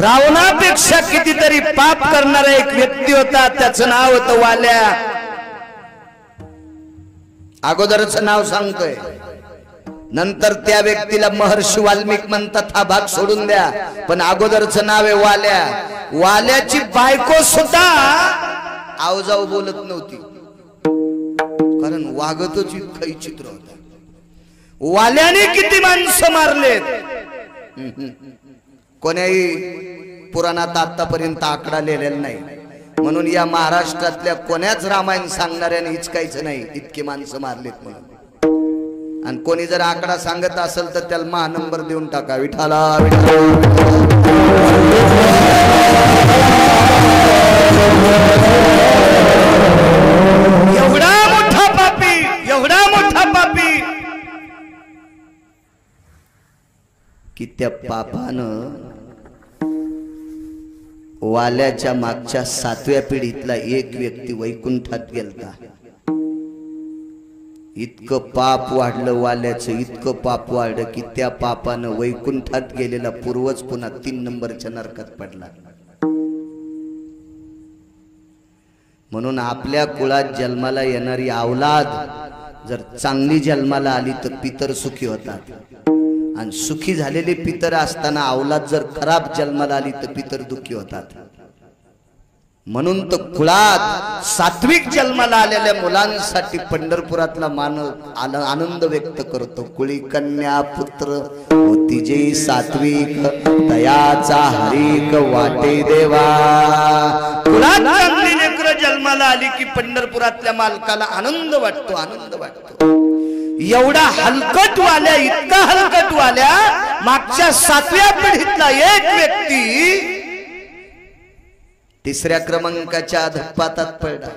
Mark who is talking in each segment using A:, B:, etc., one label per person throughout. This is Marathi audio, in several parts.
A: रावणापेक्षा कितीतरी पाप करणारा एक व्यक्ती होता, त्याचं नाव होतं वाल्या। अगोदरचं नाव सांगतोय, नंतर त्या व्यक्तीला महर्षी वाल्मिक म्हणतात, हा भाग सोडून द्या, पण अगोदरचं नाव आहे वाल्या। वाल्याची बायको सुद्धा आवजाऊ बोलत नव्हती, कारण वागतच इतकं चित्र होता। वाल्याने किती माणसं मारलेत कोण्याही पुराणात आतापर्यंत आकडा लिहिलेला नाही, म्हणून या महाराष्ट्रातल्या कोण्याच रामायण सांगणाऱ्याने हिचकायचं नाही इतकी माणसं मारलीत म्हणून। आणि कोणी जर आकडा सांगत असेल तर त्याला महानंबर देऊन टाका, विठाला एवढा मोठा पापी, एवढा मोठा पापी की त्या पापानं वाल्याच्या मागच्या 7व्या पिढीतला एक व्यक्ती वैकुंठात गेलता। इतकं पाप वाढलं वाल्याचं, इतकं पाप वाढलं की त्या पापानं वैकुंठात गेलेला पूर्वज पुन्हा 3 नंबरच्या नरकात पडला। म्हणून आपल्या कुळात जन्माला येणारी अवलाद जर चांगली जन्माला आली तर पितर सुखी होतात, आणि सुखी झालेले पितर असताना अवलाद जर खराब जन्माला आली तर पितर दुःखी होतात। म्हणून तो कुळात सात्विक जन्माला आलेल्या मुलांसाठी पंढरपुरातला मानव आनंद व्यक्त करतो। कुळी कन्या पुत्र होती जे सात्विक, दयाचा हरिक वाटे देवा। कुळात चांगली लेकरं जन्माला आली की पंढरपुरातल्या मालकाला आनंद वाटतो, आनंद वाटतो। एवढा हलकट वाल्या, इतका हलकट वाल्या, मागच्या 7व्या पिढीतला एक व्यक्ती 3ऱ्या क्रमांकाच्या अधपातात पडला।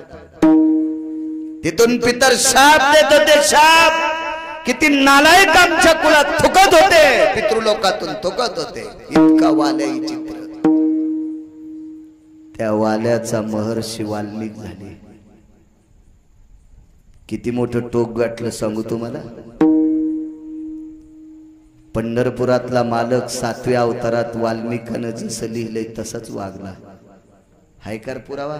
A: तिथून पितर शाप देत होते, शाप। किती नालायक आमच्या कुळात थुकत होते, पितृलोकातून थुकत होते, इतका वाल्या चित्र। त्या वाल्याचा महर्षी वाल्मिक झाले। किती मोठं टोक गाठलं सांगू तुम्हाला। पंढरपुरातला मालक 7व्या अवतारात वाल्मिकानं जसं लिहिलंय तसंच वागला। हाय कर पुरावा।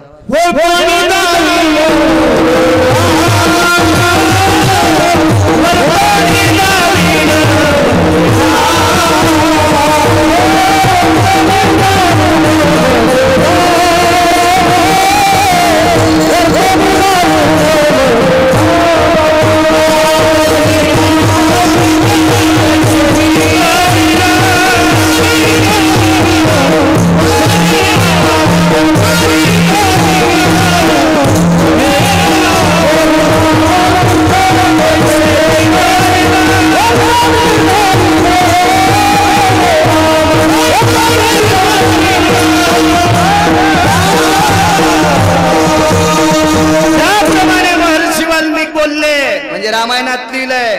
A: रामायणात लिहिलंय,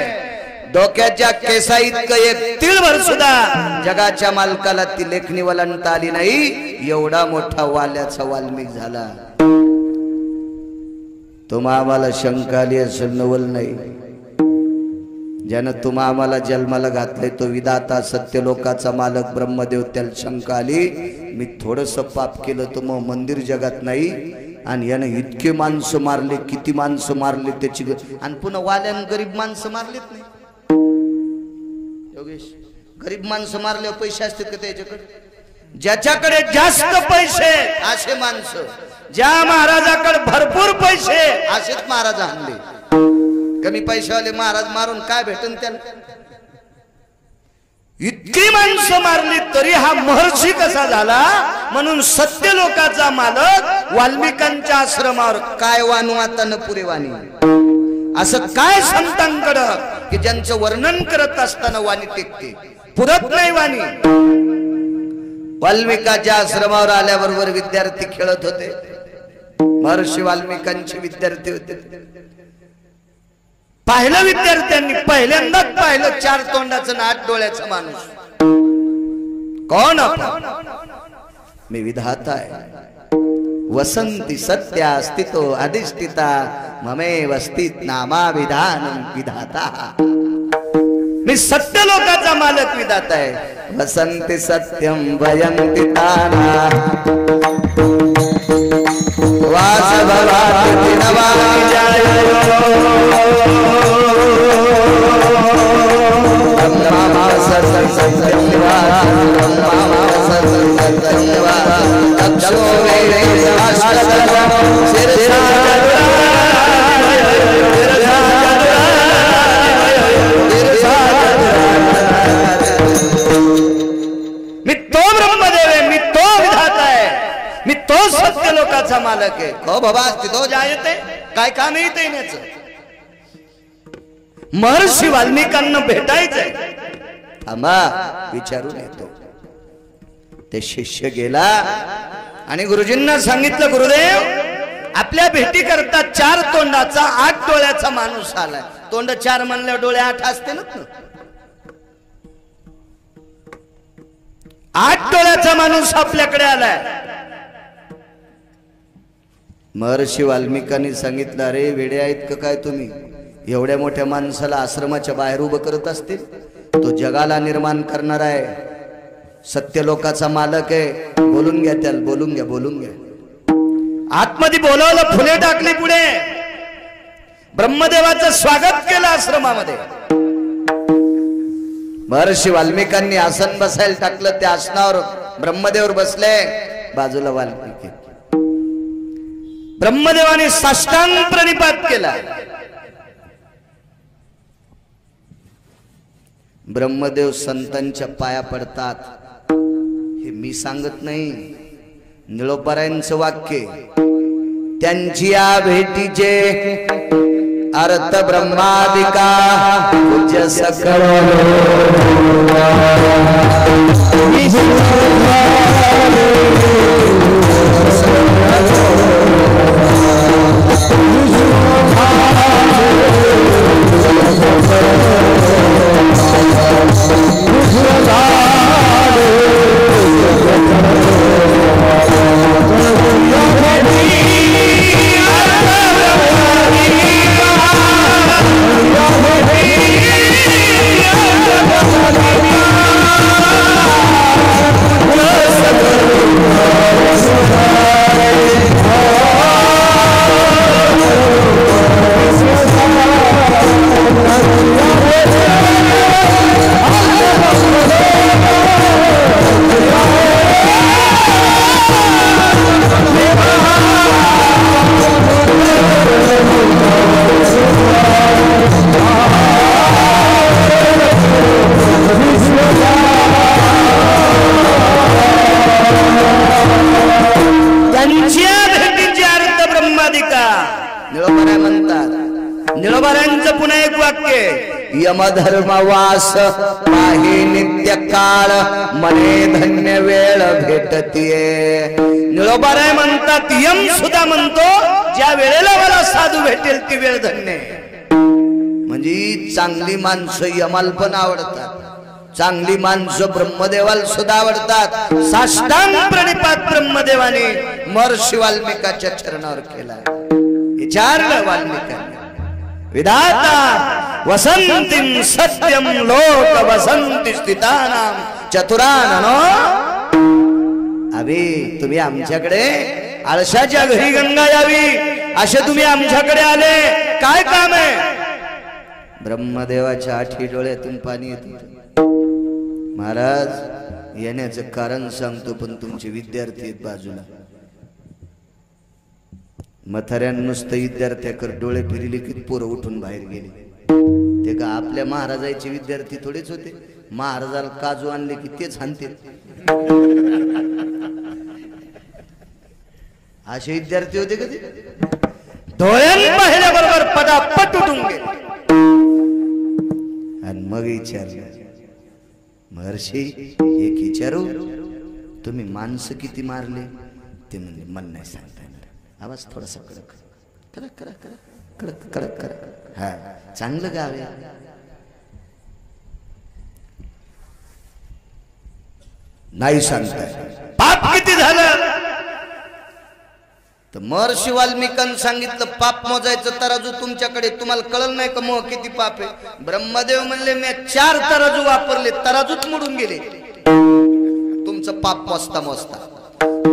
A: डोक्याच्या केसा इतकं एक तिळभर सुद्धा जगाच्या मालकाला ती लेखणी वलंता आली नाही, एवढा मोठा वाल्याचा वाल्मिक झाला। तुम्हा आम्हाला शंका आली असेल, नवल नाही। ज्यानं तुम्हा आम्हाला जन्माला घातले तो विधाता सत्यलोकाचा मालक ब्रह्मदेव, त्याला शंका आली मी थोडस पाप केलं तर मग मंदिर जगात नाही, आणि यानं इतके माणसं मारले, किती माणसं मारले त्याची, आणि पुन्हा वाल्यानं गरीब माणसं मारलेत नाही। योगेश, गरीब माणसं मारल्यावर पैसे असतात का त्याच्याकडे? ज्याच्याकडे जास्त पैसे असे माणसं, ज्या महाराजाकडे भरपूर पैसे असेच महाराज आणले। कमी पैशावाले महाराज मारून काय भेटन त्याला? इतकी माणसं मारली तरी हा महर्षी कसा झाला? म्हणून सत्यलोकाचा मालक वाल्मिकांच्या आश्रमावर काय वानू आता न पुरे वाणी, असं काय संतांकडं की ज्यांचं वर्णन करत असताना वाणी टेकते, पुरत नाही वाणी। वाल्मिकाच्या आश्रमावर आल्याबरोबर विद्यार्थी खेळत होते। महर्षी वाल्मिकांचे विद्यार्थी होते। पाहिलं विद्यार्थ्यांनी, पहिल्यांदाच पाहिलं 4 तोंडाचं ना 8 डोळ्याचा माणूस। कोण? मी विधाता आहे। वसंती सत्या स्थितो अधिष्ठिता ममे वस्तित नामा विधानम विधाता। मी सत्य लोकाचा मालक विधाता आहे। वसंति सत्यं वयन्ति ताना वासववाति नवानि जायो ब्रह्मा सत्यं वा ब्रह्मा सत्यं वा तक्षो वेदे शास्त्रं शिरसा मी तो ब्रह्मदेव आहे, मी तो विधाता आहे, मी तो सत्य लोकाचा मालक आहे. हो बाबा तिथो जायते काय काम येते येण्याचं. महर्षी वाल्मिकांना भेटायचंय. थांबा विचारून येतो. ते शिष्य गेला आणि गुरुजींना सांगितलं गुरुदेव आपल्या भेटी करता 4 तोंडाचा 8 डोळ्याचा माणूस आलाय. तोंड 4 म्हणल्यावर डोळे 8 असते ना. 8 डोळ्याचा माणूस आपल्याकडे आलाय. महर्षी वाल्मिकांनी सांगितलं अरे वेडे आहेत का काय तुम्ही, एवढ्या मोठ्या माणसाला आश्रमाच्या बाहेर उभं करत असतील. तो जगाला निर्माण करणार आहे, सत्यलोकाचा मालक आहे. बोलून घ्या त्याला, बोलून घ्या बोलून घ्या. आतमध्ये बोलावलं, फुले टाकली पुढे. ब्रह्मदेवाचं स्वागत केलं आश्रमामध्ये. महर्षी वाल्मिकांनी आसन बसायला टाकलं. त्या आसनावर ब्रह्मदेव बसले, बाजूला वाल्मिकी. ब्रह्मदेवाने साष्टांग प्रणिपात केला. ब्रह्मदेव संतांच्या पाया पडतात. हे मी सांगत नाही, निळोपरायांचं वाक्य. त्यांची या भेटीचे अर्थ ब्रह्मादिका पूज्य सकळ यमधर्मवास पाहि नित्य काळ मने धन्य वेळ भेटतीये. निळोबाराय म्हणतात, यम सुद्धा म्हणतो ज्या वेळेला मला साधू भेटेल ती वेळ धन्य. म्हणजे चांगली माणसं यमाल पण आवडतात, चांगली माणसं ब्रह्मदेवाला सुद्धा आवडतात. साष्टांग प्रणिपात ब्रह्मदेवाने महर्षी वाल्मिकाच्या चरणावर केला. विचारलं वाल्मिकांनी, विधाता वसंतीं सत्यं लोक वसंती स्थितानां चतुराननो. अबे तुम्ही आमच्याकडे आळशाच्या घरी गंगा यावी असे तुम्ही आमच्याकडे आले, काय काम आहे. ब्रह्मदेवाच्या 8 डोळ्यातून पाणी येत. महाराज येण्याचं कारण सांगतो, पण तुमचे विद्यार्थी आहेत बाजूला. मथऱ्यान नुसतं विद्यार्थ्याकर डोळे फिरले की पोरं उठून बाहेर गेले. ते का आपल्या महाराजाचे विद्यार्थी थोडेच होते. महाराजाला काजू आणले की तेच हाणते. असे विद्यार्थी होते कधी. डोळ्यान पाहिल्याबरोबर पटापट उठून गेले. आणि मग विचारलं, महर्षी एक विचारू, तुम्ही माणसं किती मारले. ते म्हणजे मन नाही सांगता येणार. आवाज थोडासा कडक कडक कडक कडक कडक कडक. हा चांगलं गाव आहे. नाही सांगताय. पाप किती झालं. तर महर्षी वाल्मिकांनी सांगितलं, पाप मोजायचं तराजू तुमच्याकडे, तुम्हाला कळलं नाही का मग किती पाप आहे. ब्रह्मदेव म्हणले, मी 4 तराजू वापरले, तराजूच मोडून गेले. तुमचं पाप मोजता मोजता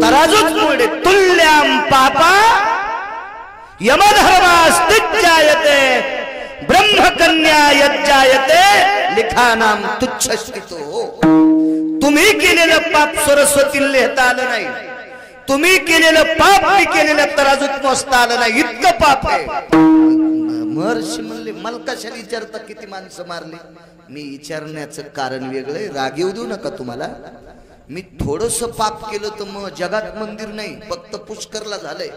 A: तराजूच मोडे. तुल्याम पापा यमधर्मास्तिजायते ब्रह्मकन्या यज्जायते लिखानाम तुच्छस्थितो. तुम्ही केलेलं पाप सरस्वती लिहिता आलं नाही, तुम्ही केलेलं पाप मी केलेलं तराजूत मोजता आलं नाही, इतकं पाप आहे. महर्षी म्हणले मला कशाला विचारता किती माणसं मारली. मी विचारण्याचं कारण वेगळं, राग येऊ देऊ नका तुम्हाला. मी थोडस पाप केलं तर मग जगात मंदिर नाही, फक्त पुष्करला झालंय.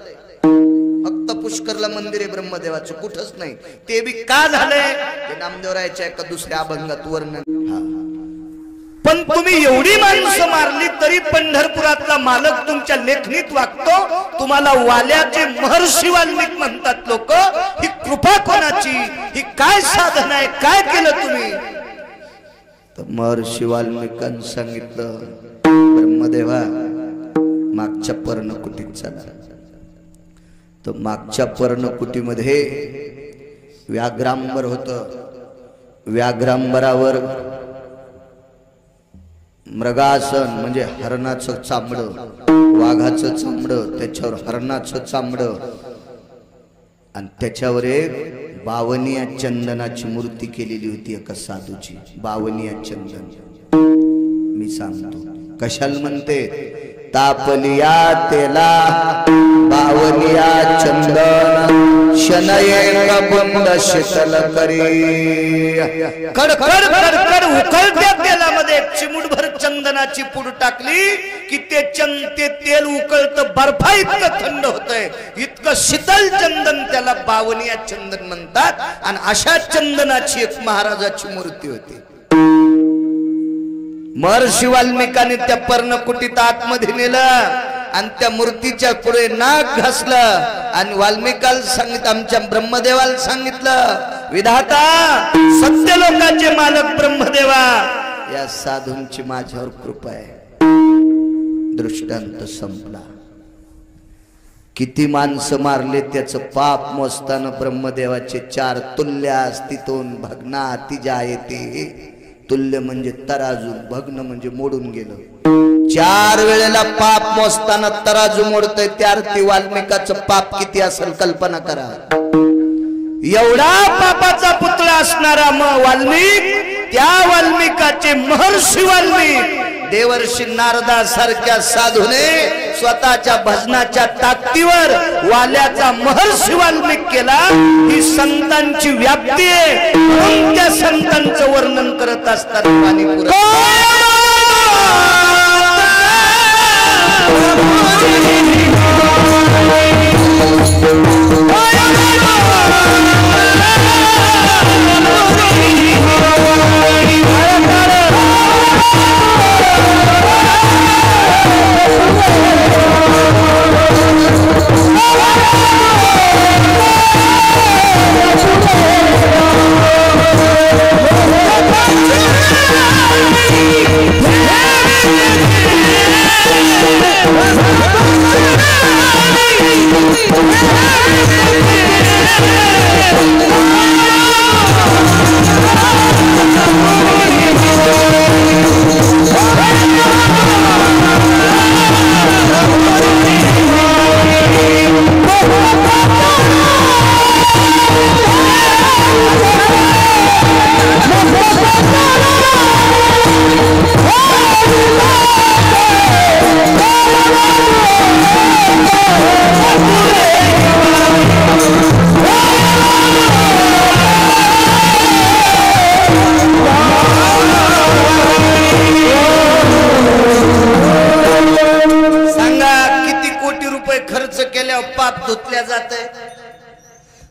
A: फक्त पुष्करला मंदिर आहे ब्रह्मदेवाचं, कुठंच नाही. ते बी का झालंय ते नामदेवरायाच्या एका दुसऱ्या अभंगात वर्णन. पण तुम्ही एवढी माणसं मारली तरी पंढरपुरातला मालक तुमच्या लेखणीत वागतो. तुम्हाला वाल्याचे महर्षी वाल्मिक म्हणतात लोक. ही कृपा कोणाची, ही काय साधन आहे, काय केलं तुम्ही. तर महर्षी वाल्मिकांनी सांगितलं ब्रह्मदेवा मागच्या पर्णकुटीत चला. तर मागच्या पर्णकुटीमध्ये व्याघ्रांबर होत. व्याघ्रांबरावर मृगासन म्हणजे हरणाचं चामडं, वाघाचं चामडं, त्याच्यावर हरणाचं चामडं आणि त्याच्यावर एक बावनिया चंदनाची मूर्ती केलेली होती एका साधूची. बावनिया चंदन मी सांगतो कशाला म्हणते. तापलिया तेला बावनिया चंदन शनये कबंद शीतल करी. कड कड कड कड उकळत्या तेलामध्ये चिमुटभर चंदनाची पूड टाकली की ते तेल उकळतं, बर्फा इतकं थंड होतंय, इतकं शीतल चंदन, त्याला बावनिया चंदन म्हणतात. आणि अशा चंदनाची एक महाराजाची मूर्ती होती. महर्षी वाल्मिकांनी त्या पर्णकुटीत आतमध्ये नेलं आणि त्या मूर्तीच्या पुढे नाक घासलं आणि वाल्मिकाला सांगितलं, आमच्या ब्रह्मदेवाला सांगितलं, विधाता सत्य लोकांचे मालक ब्रह्मदेवा, या साधूंची माझ्यावर कृपा आहे. दृष्टांत संपला. किती माणसं मारले त्याचं पाप मोजताना ब्रह्मदेवाचे 4 तुल्य अस्तित्वून भग्ना तिजायते. तुल्य म्हणजे तराजू, भग्न म्हणजे मोडून गेलं. 4 वेळेला पाप मोजताना तराजू मोडतय. त्या अर्थी वाल्मिकाचं पाप किती असेल कल्पना करा. एवढा पापाचा पुतळा असणारा वाल्मिक, त्या वाल्मिकाचे महर्षी वाल्मिक देवर्षी नारदा सारख्या साधूने स्वतःच्या भजनाच्या ताकदीवर वाल्याचा महर्षी वाल्मिक केला. ही संतांची व्याप्ती आहे. म्हणून त्या संतांचं वर्णन करत असतात पाणीपुरात.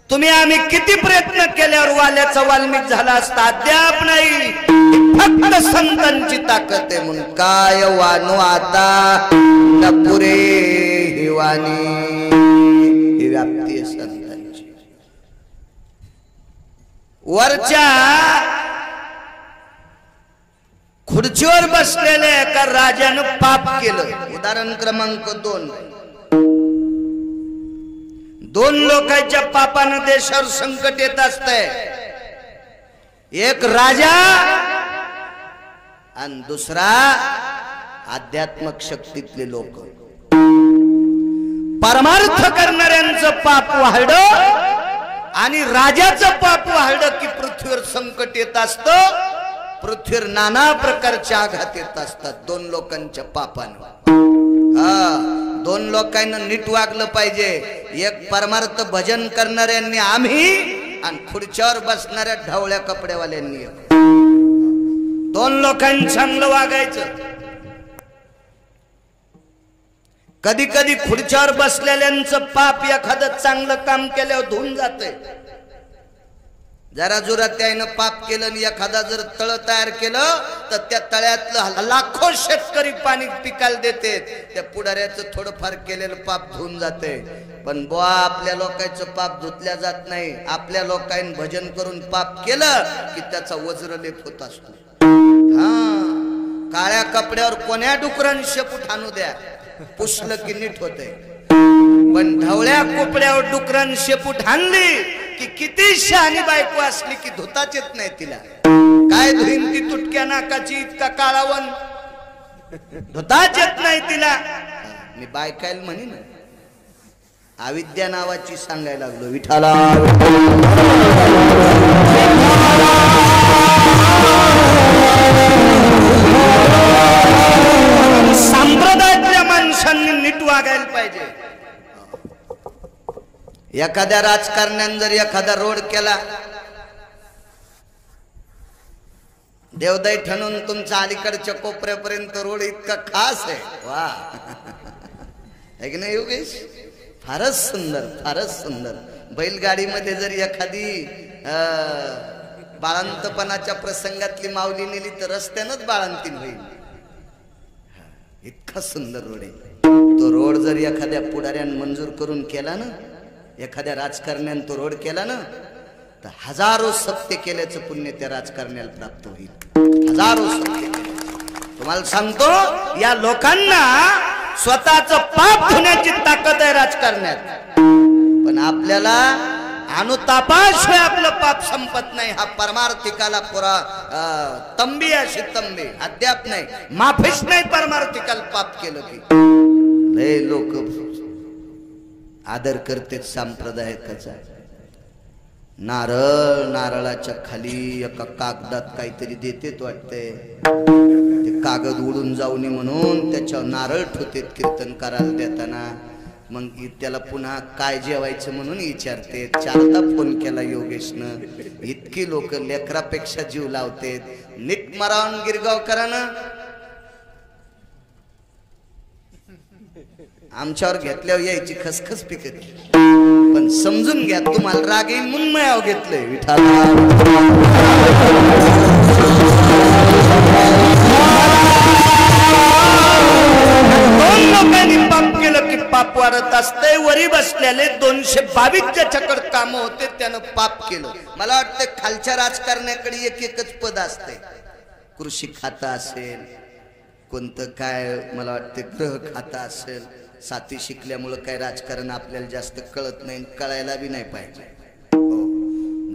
A: तुम्ही आम्ही किती प्रयत्न केल्यावर वाल्याचा वाल्मिक झाला असता, अद्याप नाही. फक्त संतांची ताकद आहे. म्हणून काय वानो आता न पुरे ही वाणी, ही व्याप्ती आहे संतांची. वरच्या खुर्चीवर बसलेले एका राजानं पाप केलं. उदाहरण क्रमांक 2 लोकांच्या पापानं देशावर संकट येत असतंय. एक राजा आणि दुसरा आध्यात्मिक शक्तीतले लोक. परमार्थ करणाऱ्यांचं पाप वाढलं आणि राजाचं पाप वाढलं की पृथ्वीवर संकट येत असतं, पृथ्वीवर नाना प्रकारचे आघात येत असतात. दोन लोकांच्या पापानं. दोन लोकांना नीट वागलं पाहिजे. एक परमार्थ भजन करणाऱ्यांनी आम्ही आणि खुर्च्यावर बसणाऱ्या ढवळ्या कपड्यावाल्यांनी. दोन लोकांनी चांगलं वागायचं. कधी कधी खुर्च्यावर बसलेल्यांचं पाप एखादं चांगलं काम केल्यावर धुवून जातंय. जरा जोरात त्यानं पाप केलं आणि एखादा जर तळ तयार केलं तर त्या तळ्यातलं लाखो शेतकरी पाणी पिकायला देते. त्या पुढाऱ्याचं थोडंफार केलेलं पाप धुवून जाते. पण बुवा आपल्या लोकांचं पाप धुतल्या जात नाही. आपल्या लोकांनी भजन करून पाप केलं की त्याचा वज्रलेप होत असतो. काळ्या कपड्यावर कोण्या डुकरांनी शेपूट आणू द्या, पुसलं की नीट होते. पण ढवळ्या कोपड्यावर डुकरांनी शेपूट हाणली की किती शहाणी बायको असली की धुताच येत नाही तिला. काय धुईन ती तुटक्या नाकाची, इतका काळावन, धुताच येत नाही तिला. मी बायकायला म्हणी ना, अविद्या नावाची सांगायला लागलो. विठाला संप्रदायातल्या माणसांनी नीट वागायला पाहिजे. एखाद्या राजकारण्याने जर एखादा रोड केला, देवदाई ठणून तुमच्या अलीकडच्या कोपऱ्यापर्यंत रोड इतका खास आहे. वा है की नाही योगेश? फारच सुंदर, फारच सुंदर. बैलगाडीमध्ये जर एखादी बाळंतपणाच्या प्रसंगातली माऊली नेली तर रस्त्यानंच बाळंतीन होईल. इतका सुंदर रोड आहे तो. रोड जर एखाद्या पुढाऱ्यानं मंजूर करून केला ना, एखाद्या राजकारण्यानं तो रोड केला ना, तर हजारो सत्य केल्याचं पुण्य त्या राजकारण्याला प्राप्त होईल. हजारो सत्य केले. तुम्हाला सांगतो, या लोकांना स्वतःचं पाप धुण्याची ताकद आहे राजकारण्यात. पण आपल्याला अनुतापाशिवाय आपलं पाप संपत नाही. हा परमार्थिकाला पुरा तंबी अशी तंबी अद्याप नाही, माफीच नाही. परमार्थिकाला पाप केलं की लय लोक आदर करते संप्रदायाचा. नारळ, नारळाच्या खाली एका कागदात काहीतरी देतेत वाटते. ते कागद उडून जाऊ नये म्हणून त्याच्यावर नारळ ठेवतेत कीर्तन करायला देताना. मग त्याला पुन्हा काय जेवायचं म्हणून विचारते. 4दा फोन केला योगेशनं. इतकी लोक लेकरापेक्षा जीव लावतेत. नीट मरावून गिरगावकरानं आमच्यावर घेतल्यावर यायची खसखस पिकत. पण समजून घ्या, तुम्हाला राग येईल म्हणून मयाव घेतलंय. विठाला दोन लोकांनी पाप केलं की पाप वाढत असते. वरी बसलेले 222 ज्याच्याकडे काम होते त्यानं पाप केलं. मला वाटतं खालच्या राजकारण्याकडे एक एकच पद असते. कृषी खातं असेल, कोणतं काय मला वाटतं गृह खातं असेल. साथी शिकल्यामुळं काय राजकारण आपल्याला जास्त कळत नाही, कळायला बी नाही पाहिजे.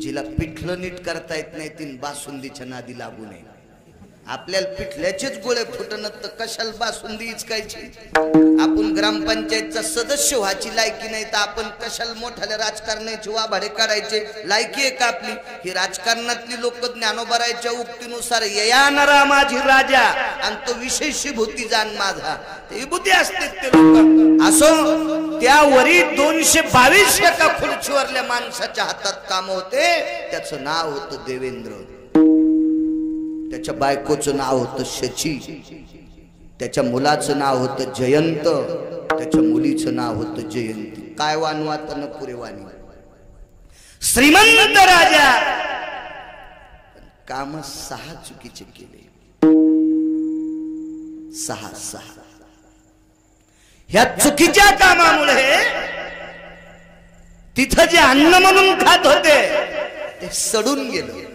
A: जिला पिठलं नीट करता येत नाही तीन बासुंदीच्या नादी लागू नये. आपल्याला पिठल्याचेच गोळे फुटणं तर कशाला बासुंदी इचकायची. आपण ग्रामपंचायतचा सदस्य व्हायची लायकी नाही तर आपण कशाला मोठ्याला राजकारणाची वाभाडे काढायचे लायकी आहे का आपली? ही राजकारणातली लोक ज्ञानोबरायच्या उक्तीनुसार येणारा माझी राजा आणि तो विशेषी भूती जाण माझा ते बुद्धी असते ते लोक. असो त्यावरी 222 एका खुर्चीवरल्या माणसाच्या हातात काम होते. त्याचं नाव होतं देवेंद्र. त्याच्या बायकोचं नाव होतं शची. त्याच्या मुलाचं नाव होतं जयंत. त्याच्या मुलीचं नाव होतं जयंती. काय वानवात न पुरेवानी. श्रीमंत राजा काम 6 चुकीचे केले. 6 ह्या चुकीच्या कामामुळे तिथं जे अन्न म्हणून खात होते ते सडून गेलं.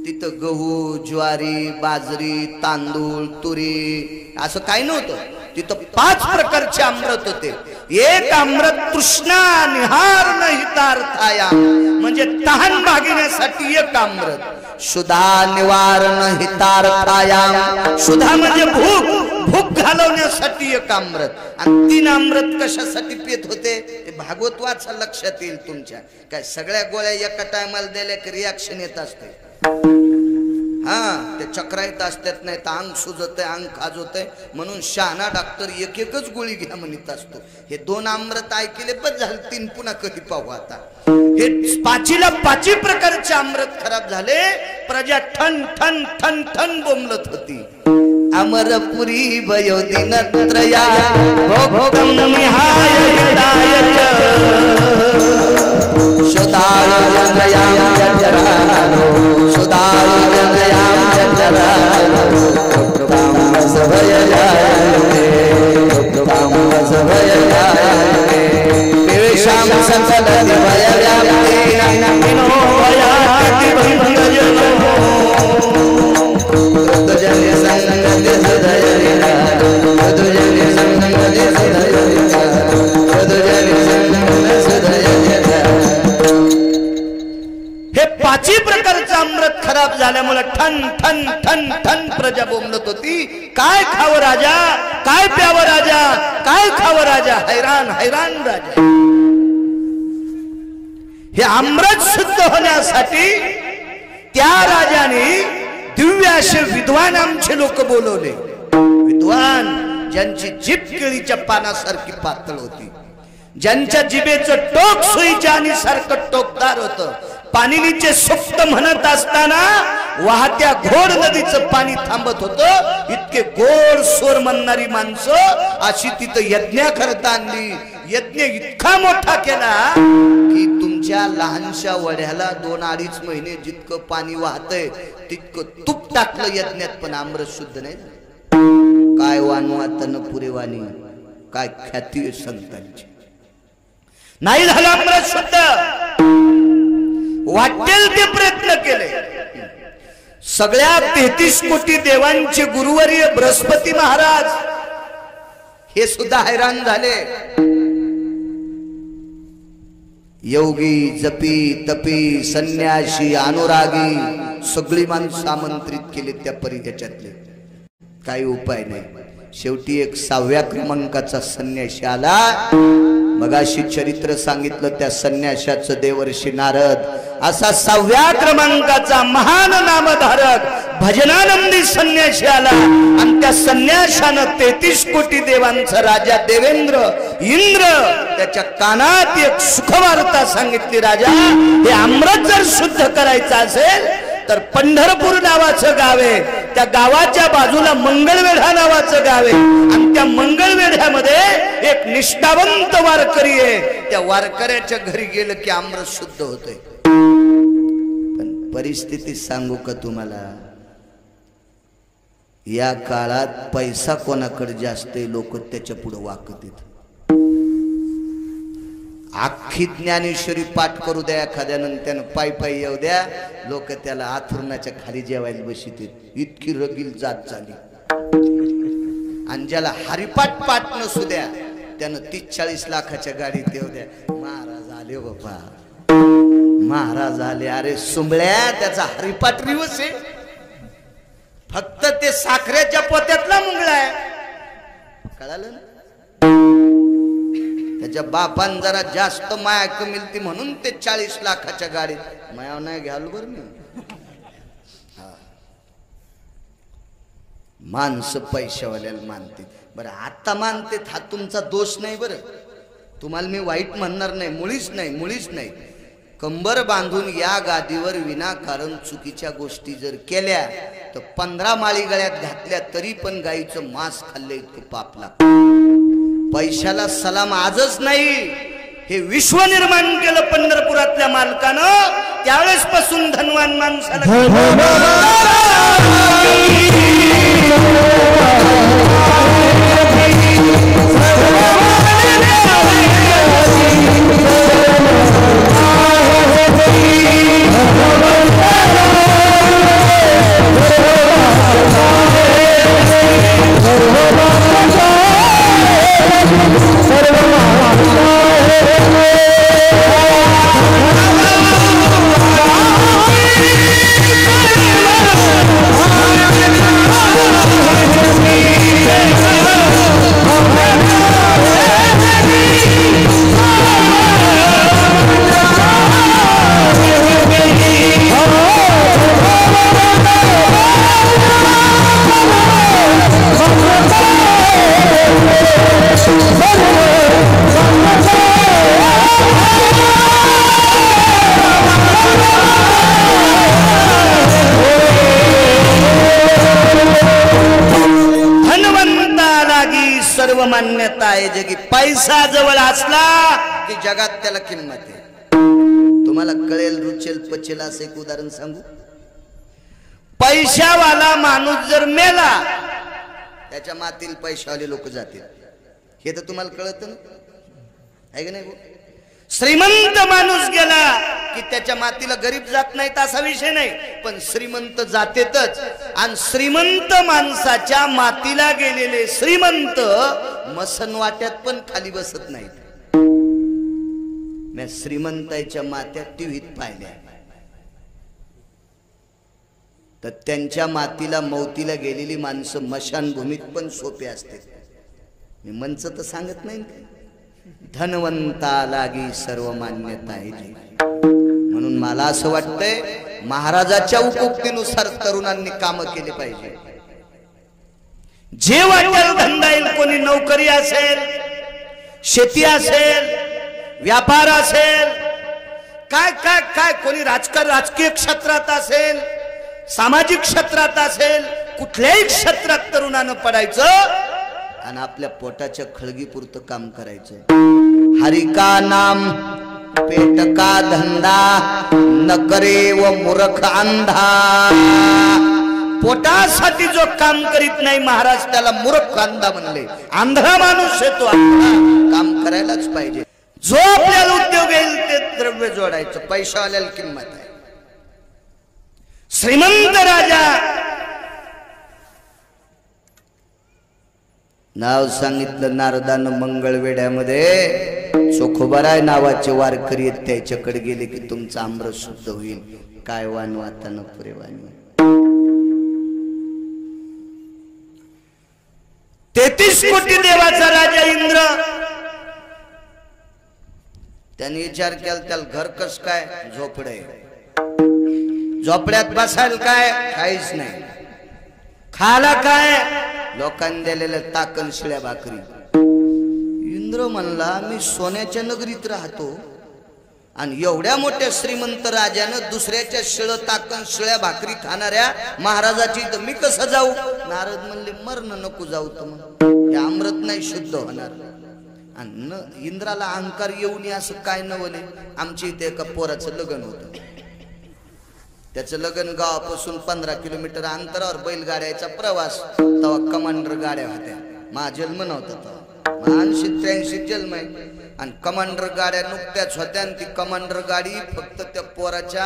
A: तिथं गहू, ज्वारी, बाजरी, तांदूळ, तुरी असं काही नव्हतं. तिथं 5 प्रकारचे अमृत होते. एक अमृत तृष्णा निहार न हितार्थाया म्हणजे म्हणजे तहान भागण्यासाठी एक अमृत. सुधा निवारण हितार्थायाम, सुधा म्हणजे भूक घालवण्यासाठी एक अमृत. आणि 3 अमृत कशासाठी पित होते ते भागवत वाचा, लक्षात येईल तुमच्या. काय सगळ्या गोळ्या एका टायमाला दिल्या की रिॲक्शन येत असते. ते चक्रा येत असतात, नाही तर अंग सुजत आहे, अंग खाजवत आहे, म्हणून शहाणा डॉक्टर एकच गोळी घ्या म्हणत असतो. हे 2 अमृत ऐकले पण झाले, 3 पुन्हा कधी पाहू आता. हे 5 प्रकारचे अमृत खराब झाले. प्रजा ठन ठन ठन ठन बोंबलत होती. अमरपुरी वयोदिन त्रया भोक्तम निहाय हितायच सुदारू जनयाम जजरानो सुदारू जनयाम जजरानो भोक्तम सभय जायते भोक्तम सभय जायते पेशाम सकल दिवय व्याप्ते विनो वयाति भंगजनो तुझे संगति सदय लीला तुझे संगति सदय लीला तुझे संगति सदय लीला. हे 5 प्रकारचं अमृत खराब झाल्यामुळे ठन ठन ठन ठन प्रजा बोंबलत होती. काय खावं राजा, काय प्यावं राजा, काय खावं राजा, हैराण हैराण राजा. हे अमृत शुद्ध होण्यासाठी त्या राजाने दिव्य असे विद्वान आमचे लोक बोलवले. विद्वान ज्यांची जीभ केळीच्या पानासारखी पातळ होती, ज्यांच्या जिभेचं टोक सुईच्या आणि सारखं टोकदार होतं. पाणिनीचे सुक्त म्हणत असताना वाहत्या घोड नदीचं पाणी थांबत होतं. इतके गोड स्वर म्हणणारी माणसं अशी तिथं यज्ञाकरता आणली. यज्ञ इतका मोठा केला की तुमच्या लहानशा वड्याला 2-2.5 महिने जितकं पाणी वाहतंय तितकं तूप टाकलं यज्ञात, पण अमृत शुद्ध नाही. काय वानवातन पुरे वाणी, काय ख्याती संतांची. नाही झालं अमृत शुद्ध. वाटेल ते प्रयत्न केले. सगळ्या 33 कोटी देवांचे गुरुवर्य बृहस्पती महाराज हे सुद्धा हैराण झाले. योगी, जपी, तपी, संन्यासी, अनुरागी सगळी माणसं आमंत्रित केली त्या परिघ्याच्यातले. काही उपाय नाही. शेवटी एक 6व्या क्रमांकाचा संन्यासी आला. मगाशी चरित्र सांगितलं त्या संन्याशाचं देवर्षी नारद असा 6व्या क्रमांकाचा महान नामधारक भजनानंदी संन्यासी आला. आणि त्या संन्याशानं 33 कोटी देवांचा राजा देवेंद्र इंद्र त्याच्या कानात एक सुखवार्ता सांगितली. राजा, हे अमृत जर शुद्ध करायचं असेल तर पंढरपूर नावाचं गाव आहे, त्या गावाच्या बाजूला मंगळवेढा नावाचं गाव आहे. आणि त्या मंगळवेढ्यामध्ये एक निष्ठावंत वारकरी आहे. त्या वारकऱ्याच्या घरी गेलं की अमृत शुद्ध होतंय. पण परिस्थिती सांगू का तुम्हाला, या काळात पैसा कोणाकडे जास्त आहे लोक त्याच्या पुढे वाकत आहेत. अख्खी ज्ञानेश्वरी पाठ करू द्या एखाद्यानं, त्यानं पायी येऊ द्या, लोक त्याला आथुरणाच्या खाली जेवायला बसतील. इतकी रगील जात झाली. आणि ज्याला हरिपाठ पाठ नसू द्या त्यानं 30-40 लाखाच्या गाडीत येऊ द्या. महाराज आले बाबा, महाराज आले. अरे सुंबळ्या, त्याचा हरिपाठ रिवस आहे, फक्त ते साखरेच्या पोत्यातला मुंगळा आहे. कळालं ना? त्याच्या बापान जरा जास्त माया कमिलती म्हणून ते 40 लाखाच्या गाडीत माया नाही घ्याल बर मी. माणसं पैशावाल्याला मानते. बरं आता मानते, हा तुमचा दोष नाही. बरं तुम्हाला मी वाईट म्हणणार नाही, मुळीच नाही, मुळीच नाही. कंबर बांधून या गादीवर विनाकारण चुकीच्या गोष्टी जर केल्या तर 15 माळी गळ्यात घातल्या तरी पण गाईचं मांस खाल्लं इतकं पाप लागतं. पैशाला सलाम आजच नाही, हे विश्व निर्माण केलं पंढरपुरातल्या मालकानं. त्यावेळेस पासून धनवान माणसाला सर्व म्हणता है जगी पैसा जवळ असला की जगात त्याला किंमत आहे. तुम्हाला कळेल रुचेल पचेल असं एक उदाहरण सांगू. पैशावाला माणूस जर मेला त्याच्या मातील पैशावाले लोक जातील. हे तर तुम्हाला कळत ना आहे की नाही. श्रीमंत माणूस गेला की त्याच्या मातीला गरीब जात नाहीत असा विषय नाही, पण श्रीमंत जातेतच. आणि श्रीमंत माणसाच्या मातीला गेलेले श्रीमंत मसन वाट्यात पण खाली बसत नाहीत. मी श्रीमंताच्या मात्यात टीव्हीत पाहिल्या तर त्यांच्या मातीला मौतीला गेलेली माणसं मशानभूमीत पण सोपे असते. मी मंच तर सांगत नाही. धनवंता लागी सर्व मान्यता आहे. म्हणून मला असं वाटतंय महाराजाच्या उक्तीनुसार तरुणांनी काम केले पाहिजे. जे वाटेल धंदा येईल, कोणी नोकरी असेल, शेती असेल, व्यापार असेल, काय काय काय, कोणी राजकीय क्षेत्रात असेल, सामाजिक क्षेत्रात असेल, कुठल्याही क्षेत्रात तरुणानं पडायचं आणि आपल्या पोटाच्या खळगीपुरतं काम करायचं. हरि का नाम पेट का धंदा न करे व मूर्ख अंधा. पोटासाठी जो काम करीत नाही महाराज त्याला मूर्ख अंधा म्हणले. आंधळा माणूस आहे तो. काम करायलाच पाहिजे. जो आपल्याला उद्योग येईल ते द्रव्य जोडायचं. पैशावाल्याला किंमत आहे. श्रीमंत राजा नाव सांगितलं नारदानं मंगळवेड्यामध्ये. चोखोबाराय नावाचे वारकरी त्याच्याकडे गेले की तुमचा अमृत शुद्ध होईल. काय वान वातान पुरेवानी. 33 कोटी देवाचा राजा इंद्र. त्यांनी विचार केला त्याला घर कस काय, झोपड आहे. झोपड्यात बसायला काय, काहीच नाही. खाला काय, लोकांनी दिलेलं ताकन शिळ्या भाकरी. इंद्र म्हणला मी सोन्याच्या नगरीत राहतो आणि एवढ्या मोठ्या श्रीमंत राजानं दुसऱ्याच्या शिळ ताकन शिळ्या भाकरी खाणाऱ्या महाराजाची तर मी कसं जाऊ. नारद म्हणले मरण नको जाऊ तर मग हे अमृत नाही शुद्ध होणार. आणि इंद्राला अहंकार येऊ नये असं काय नवले. आमच्या इथे एका पोराचं लग्न होतं. त्याचं लग्न गावापासून 15 किलोमीटर अंतरावर बैलगाड्याचा प्रवास. तेव्हा कमांडर गाड्या होत्या. माझा जन्म नव्हता तेव्हा. 80-83 जन्म आहे. आणि कमांडर गाड्या नुकत्याच होत्या. आणि ती कमांडर गाडी फक्त त्या पोराच्या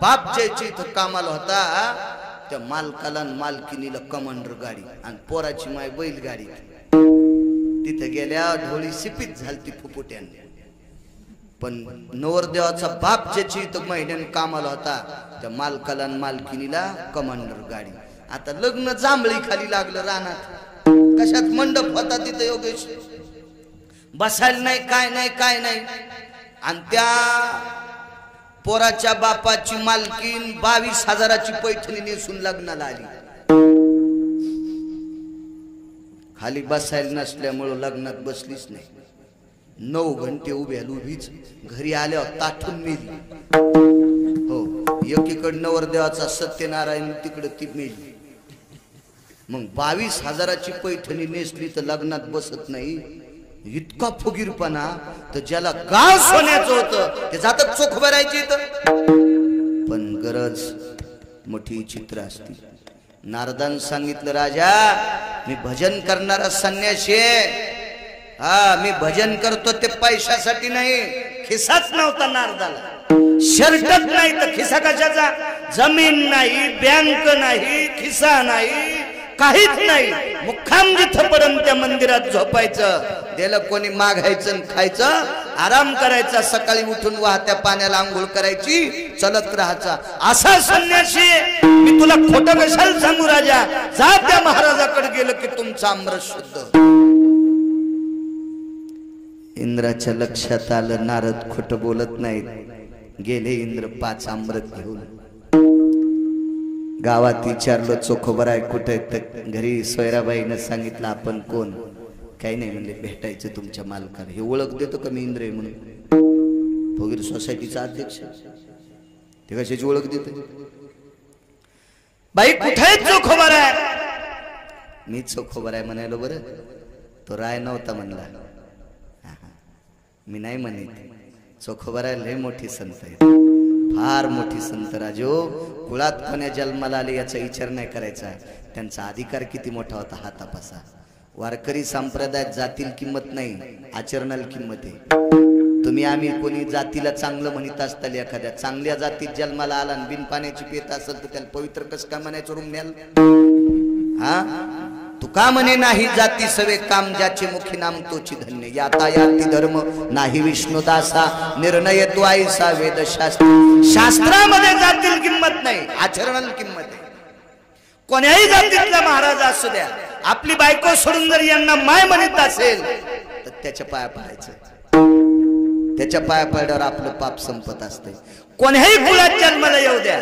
A: बाप ज्याची इथं कामाला होता त्या मालकाला आणि मालकिनीला कमांडर गाडी आणि पोराची माय बैलगाडी. तिथे गेल्या ढोळी सिपीत झालती फुफुट्याने. पण नवरदेवाचा बाप ज्याची इथं महिन्याने कामाला होता त्या मालकाला आणि मालकिनीला कमांडर गाडी. आता लग्न जांभळी खाली लागलं रानात. कशात मंडप होता तिथं योगेश. बसायला नाही काय नाही काय नाही. आणि त्या पोराच्या बापाची मालकीन 22,000ची पैठणी नेसून लग्नाला आली. खाली बसायला नसल्यामुळं लग्नात बसलीच नाही. 9 घंटे उभीच. घरी आल्यावर ताठून मेली. हो, एकीकडे नवरदेवाचा सत्यनारायण तिकडे ती मेली. मग 22,000ची पैठणी नेसली तर लग्नात बसत नाही. इतका फुगीरपणा तर ज्याला गाव सोन्याचं होतं ते जातात चोख भरायची. पण गरज मोठी चित्र असते. नारदान सांगितलं राजा मी भजन करणारा संन्यासी आहे. हा मी भजन करतो ते पैशासाठी नाही. खिसाच नव्हता नारदाला. शर्टच नाही तर खिसा कशाचा. जमीन नाही, बँक नाही, खिसा नाही, काहीच नाही. मुक्काम जिथं पर्यंत त्या मंदिरात झोपायचं. दिलं कोणी मागायचं खायचं, आराम करायचा. सकाळी उठून वाहत्या पाण्याला आंघोळ करायची, चलत राहायचा. असा संन्यासी. मी तुला खोटं कशाला सांगू राजा. जा त्या महाराजाकडे गेलं की तुमचं अमृत शुद्ध. इंद्राच्या लक्षात आलं नारद खोटं बोलत नाहीत. गेले इंद्र 5 अमृत घेऊन. गावात विचारलं चोखोबराय कुठे. घरी सोयराबाईनं सांगितलं आपण कोण. काही नाही म्हणले भेटायचं तुमच्या मालकाला. हे ओळख देतो का मी इंद्र आहे म्हणून. भोगीर सोसायटीचा अध्यक्ष. ते कशाची ओळख देतो. बाई कुठे चोखोबराय. मी चोखोबराय म्हणायलो. बरं तो राय नव्हता म्हणला. मी नाही म्हणत, चोखोबराय लय मोठी संत आहे, फार मोठी संत राजो. कुळात कोण्या जन्माला आले याचा विचार नाही करायचा, त्यांचा अधिकार किती मोठा होता हा तपासा. वारकरी संप्रदायात जातील किंमत नाही, आचरणाला किंमत आहे. तुम्ही आम्ही कोणी जातीला चांगलं म्हणत असताल, एखाद्या चांगल्या जातीत जन्माला आला आणि बिन पाण्याची पेत असेल तर त्याला पवित्र कसं काय म्हणायचं रुमण्याला? हा, तुका म्हणे नाही जाती सवे काम, ज्याचे मुखी नाम तोची धन्य. यातायाती धर्म नाही विष्णुदासा, निर्णय तो आईसा वेदशास्त्र. शास्त्रामध्ये जातील किंमत नाही, आचरणाला किंमत आहे. कोण्याही जातीतला महाराज असू द्या, आपली बायको सोडून जर यांना माय म्हणत असेल तर त्याच्या पाया पडायचं. त्याच्या पाया पडल्यावर आपलं पाप संपत असते. कोण्याही कुळात जन्माला येऊ द्या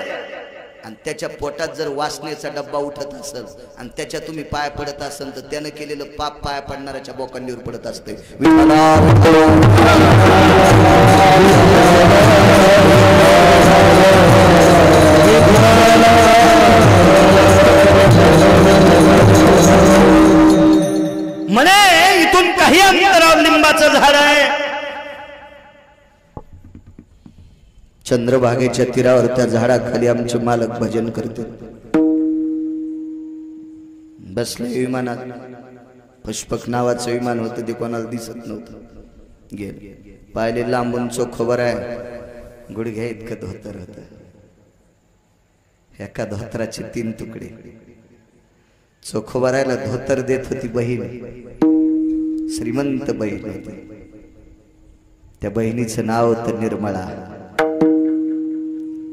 A: आणि त्याच्या पोटात जर वासनेचा डब्बा उठत असेल आणि त्याच्या तुम्ही पाय पडत असेल तर त्यानं केलेलं पाप पाया पडणाऱ्याच्या बोकांडीवर पडत असते. म्हणे इथून काही अंतरावर लिंबाचं झाड आहे. चंद्रभागेच्या तीरावर त्या झाडाखाली आमचे मालक भजन करते. बसले विमानात, पुष्पक नावाचं विमान होतं, ते कोणाला दिसत नव्हतं. गेले पाहिले लांबून चोखोबर आहे, गुडघ्या इतकं धोतर होत. एका धोतराचे 3 तुकडे. चोखोबरायला धोतर देत होती बहीण, श्रीमंत बहीण होती. त्या बहिणीचं नाव होतं निर्मळा.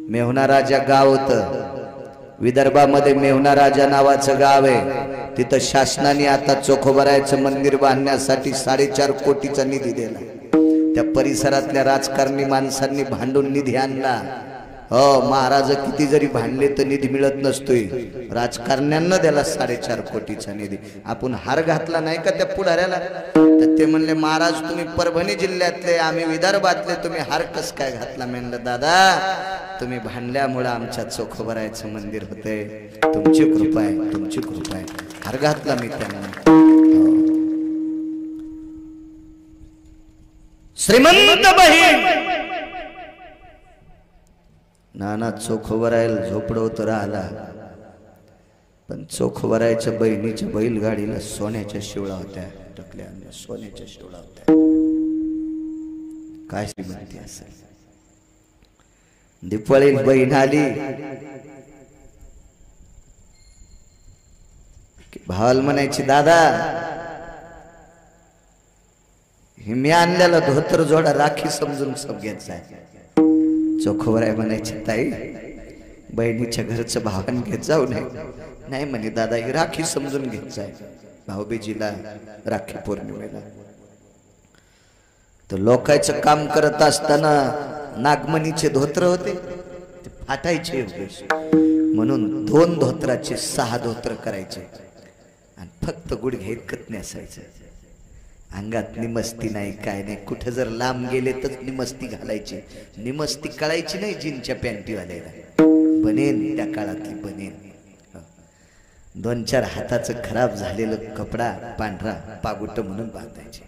A: मेहुणा राजा गाव होतं विदर्भामध्ये, मेहुणा राजा नावाचं गाव आहे. तिथं शासनाने आता चोखोबरायचं मंदिर बांधण्यासाठी 4.5 कोटीचा निधी दिला. त्या परिसरातल्या राजकारणी माणसांनी भांडून निधी आणला. हो, महाराज किती जरी भांडले तर निधी मिळत नसतोय. राजकारण्यांना द्याला 4.5 कोटीचा निधी. आपण हार घातला नाही का त्या पुढाऱ्याला, तर ते म्हणले महाराज तुम्ही परभणी जिल्ह्यातले, आम्ही विदर्भातले, तुम्ही हार कस काय घातला? म्हणलं दादा तुम्ही भांडल्यामुळे आमच्या चोखोबरायचं मंदिर होते, तुमची कृपा आहे, तुमची कृपा आहे. हार घातला मी त्यांना. श्रीमंत बहीण नाना चोखोबरायला झोपडवत राहिला, पण चोखोबरायच्या बहिणीच्या बैलगाडीला सोन्याच्या शिवळा होत्या टकल्या, सोन्याच्या शिवळा होत्या. काय श्रीमंती असेल. दिपाळीत बहीण आली, भावाला म्हणायची दादा हे मी आणलेला धोतर जोडा राखी समजून सब घ्यायचा आहे. चोखोबराय म्हणायची ताई बहिणीच्या घरचं भावान घेत जाऊ नये. नाही म्हणे दादा ही राखी समजून घ्यायचं आहे, भाऊबीजीला राखी पौर्णिमेला. तर लोकांचं काम करत असताना नागमणीचे धोत्र होते, ते फाटायचे योगेश, म्हणून 2 धोत्राचे 6 धोत्र करायचे आणि फक्त गुडघे इतकत नेसायचं. अंगात निमस्ती नाही, काय नाही. कुठे जर लांब गेले तर निमस्ती घालायची, निमस्ती कळायची नाही. जीनच्या पॅन्टीवाल्याला बनेन, त्या काळातली बनेन. 2-4 हाताचं खराब झालेलं कपडा पांढरा पागुट म्हणून बांधायचे.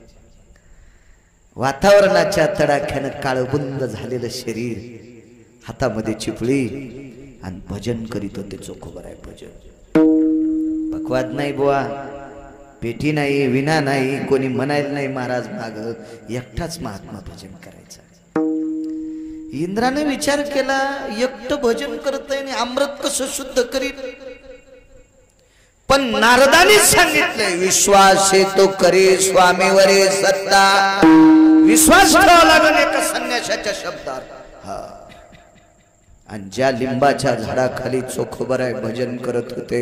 A: वातावरणाच्या तडाख्यानं काळबुंद झालेलं शरीर, हातामध्ये चिपळी आणि भजन करीत होते चोखोबराय. भजन पकवाद नाही बुवा, पेटी नाही, विना नाही, कोणी म्हणायला नाही महाराज माग, एकटाच महात्मा भजन करायचा. इंद्राने विचार केला एकटं भजन करतय आणि अमृत कसं शुद्ध करीत. पण नारदाने सांगितलंय विश्वास तो करे स्वामीवरे सत्ता. विश्वास ठेवावा लागेल एका संन्याशाच्या शब्दात. हा, आणि ज्या लिंबाच्या झाडाखाली चोखोबराय भजन करत होते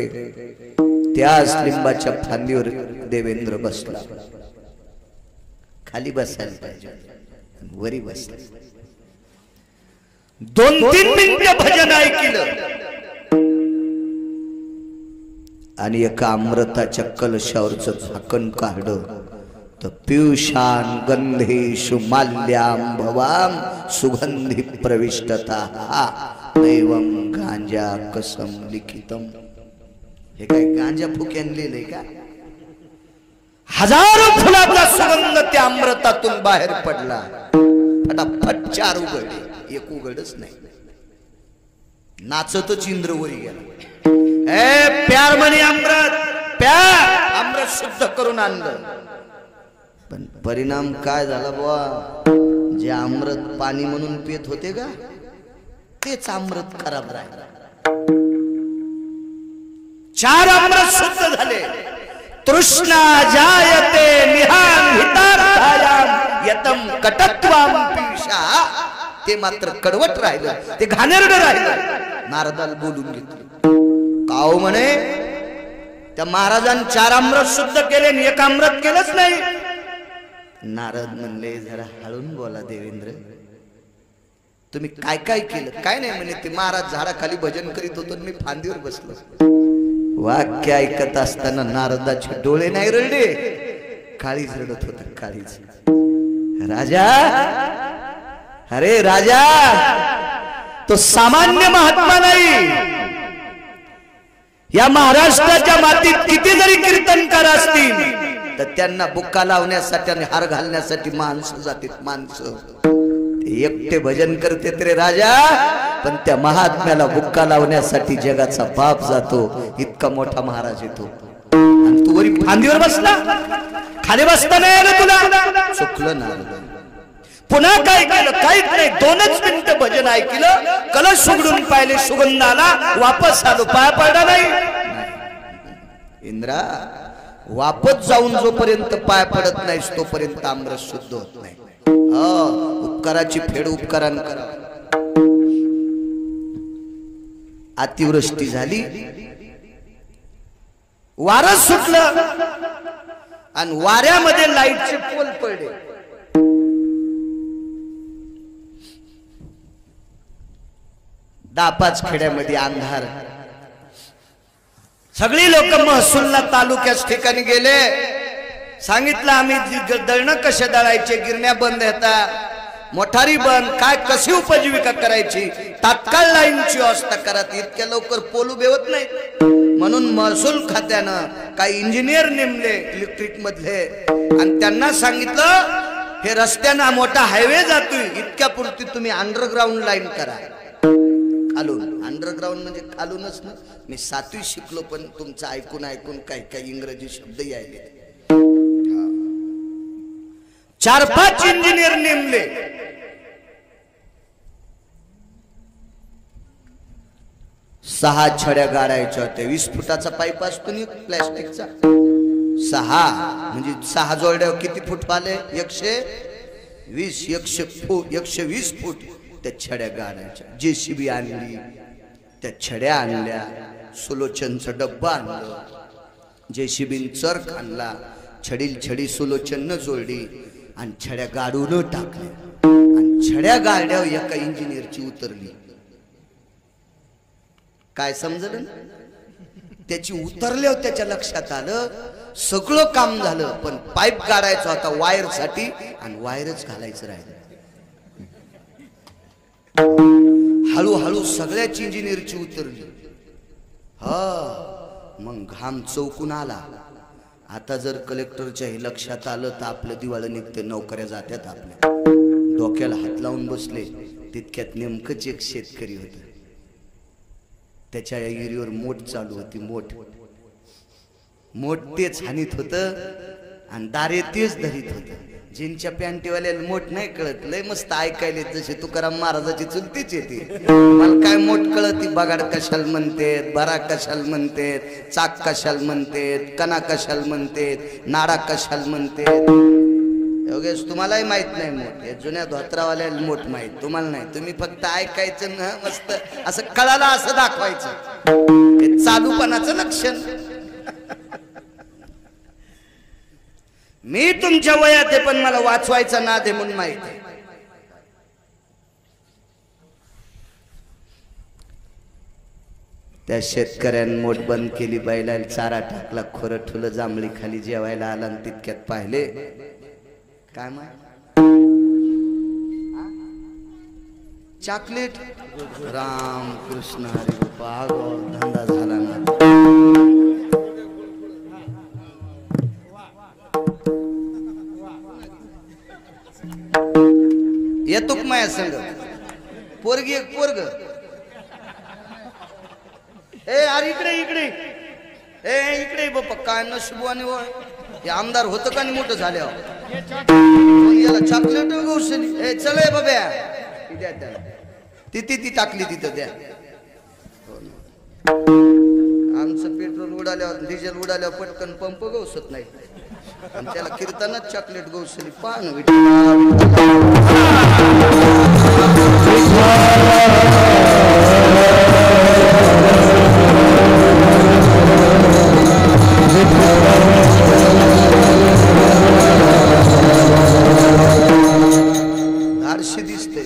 A: त्याच लिंबाच्या फांदीवर देवेंद्र बसला. खाली बसायला पाहिजे, वरी बसला. 2-3 मिनिटं भजन ऐकलं आणि एका अमृताच्या कलशावरचं झाकण काढलं तर पियुषान गंधेषु माल्यां भवाम सुगंधी प्रविष्टता दैवम गांजा कसम लिखितम. हे काय गांजा फुक्यान लिहिलंय का? हजारो फुलाचा सुगंध त्या अमृतातून बाहेर पडला. फटाफट 4 उघडले, एक उघडच नाही. नाचतच इंद्रवरी गेला. प्यार म्हणे अमृत प्यार, अमृत शुद्ध करून आणलं. पण परिणाम काय झाला बुवा, जे अमृत पाणी म्हणून पित होते का तेच अमृत खराब राहिलं. 4 अमृत शुद्ध झाले. तृष्णा जायते निहान हितार्थायाम यतम कटत्वाम पीशा, ते मात्र कडवट राहिलं, ते घाणेरडं राहिलं. नारदाला बोलून घेतलं. काव म्हणे त्या महाराजांनी 4 अमृत शुद्ध केले आणि 1 अमृत केलंच नाही. नारद म्हणले जरा हळून बोला देवेंद्र, तुम्ही काय काय केलं. काय नाही म्हणे, ते महाराज झाडाखाली भजन करीत होतो, मी फांदीवर बसलो. वाक्य ऐकत असताना नारदाचे डोळे नाही रडले, काळीज रडत होत. काळीज. राजा, अरे राजा, तो सामान्य महात्मा नाही. या महाराष्ट्राच्या मातीत किती जरी कीर्तनकार असतील तर त्यांना बुक्का लावण्यासाठी आणि हार घालण्यासाठी माणसं जातात. माणसं एकटे भजन करते रे राजा, पण त्या महात्म्याला बुक्का लावण्यासाठी जगाचा बाप जातो. इतका मोठा महाराज येतो आणि तू वरी फांदीवर बसला, खाली बसता नाही आलं तुला. चुकलं ना. पुन्हा काय केलं, काहीच नाही. 2च मिनिटं भजन ऐकलं, कलश उघडून पाहिले, सुगंध आला, वापस आलो, पाया पडला नाही. इंद्रा, वापस जाऊन जोपर्यंत पाय पडत नाहीस तोपर्यंत अमृत शुद्ध होत नाही. उपकाराची फेड उपकारान करा. अतिवृष्टी झाली, वारं सुटलं आणि वाऱ्यामध्ये लाईटचे पोल पडले. दापाच खेड्यामध्ये अंधार. सगळी लोक महसूलला तालुक्याच ठिकाणी गेले. सांगितलं आम्ही दळणं कशा दळायचे, गिरण्या बंद येतात, मोठारी बंद, काय कशी उपजीविका करायची, तात्काळ लाईनची व्यवस्था करा. इतक्या लवकर पोल उभे होत नाही. म्हणून महसूल खात्यानं काही इंजिनियर नेमले इलेक्ट्रिक मधले आणि त्यांना सांगितलं हे रस्त्यानं मोठा हायवे जातोय, इतक्या पुरती तुम्ही अंडरग्राऊंड लाईन करा. खालून अंडरग्राऊंड म्हणजे खालूनच ना. मी 7वी शिकलो, पण तुमचं ऐकून ऐकून काही काही इंग्रजी शब्द यायले. 4-5 इंजिनियर नेमले. सहा छड्या गाडायच्या होत्या. 20 फुटाचा पाईप असतो ना प्लॅस्टिकचा, 6 म्हणजे 6 जोड्यावर किती फूट आले, 120 फूट त्या छड्या गाडायच्या. JCB आणली, त्या छड्या आणल्या, सुलोचनचा डब्बा आणलं, JCB चरख आणला, छडील छडी सुलोचन जोडली आणि छड्या गाडून टाकल्या. आणि छड्या गाड्यावर एका इंजिनियरची उतरली. काय समजलं, त्याची उतरल्यावर त्याच्या लक्षात आलं सगळं काम झालं, पण पाईप गाडायचा होता वायर साठी आणि वायरच घालायचं राहिलं. हळूहळू सगळ्याच इंजिनियरची उतरली. मग घाम चौकून आला. आता जर कलेक्टरच्या हे लक्षात आलं तर आपलं दिवाळं निघते, नोकऱ्या जात्यात. आपल्या डोक्याला हात लावून बसले. तितक्यात नेमकंच एक शेतकरी होत. त्याच्या एरीवर मोठ चालू होती. मोठ तेच हानीत होत आणि दारे तेच धरीत होत. जिनच्या पॅन्टीवाल्याला मोठ नाही कळत, लय मस्त ऐकायले जसे तुकाराम महाराजाची चुलतीच येते. मला काय मोठ कळत, बगाड कशाल म्हणतेत, बरा कशाल म्हणतेत, चाक कशाल म्हणतेत, कणा कशाल म्हणतेत, नाडा कशाल म्हणतेत. योगेश तुम्हालाही माहित नाही मोठ, हे जुन्या धोत्रावाल्याला मोठ माहित, तुम्हाला नाही. तुम्ही फक्त ऐकायचं ना, मस्त असं कळाला असं दाखवायचं. हे चालूपणाचं लक्षण. मी तुमच्या वयात आहे पण मला वाचवायचा नाद आहे म्हणून माहित आहे. त्या शेतकऱ्यानं मोठ बंद केली, बैलाला चारा टाकला, खोरं ठुलं, जांभळी खाली जेवायला आला आणि तितक्यात पाहिले काय माय चॉकलेट. राम कृष्ण हरी गोपाळ, धंदा झाला ना. माझ्या संग पोरगी एक पोरग ए अरे इकडे इकडे ए इकडे बाप्पा काय नशिबाने वळ हे आमदार होतं का नाही मोठं झाल्यावर याला चॉकलेट गोष्टी ए चल ए बाब्या द्या त्याला ती टाकली तिथं द्या आमचं पेट्रोल उडाल्यावर डिझेल उडाल्यावर पटकन पंप गवसत नाही आणि त्याला कीर्तनात चॉकलेट गवसली पान धारशी दिसते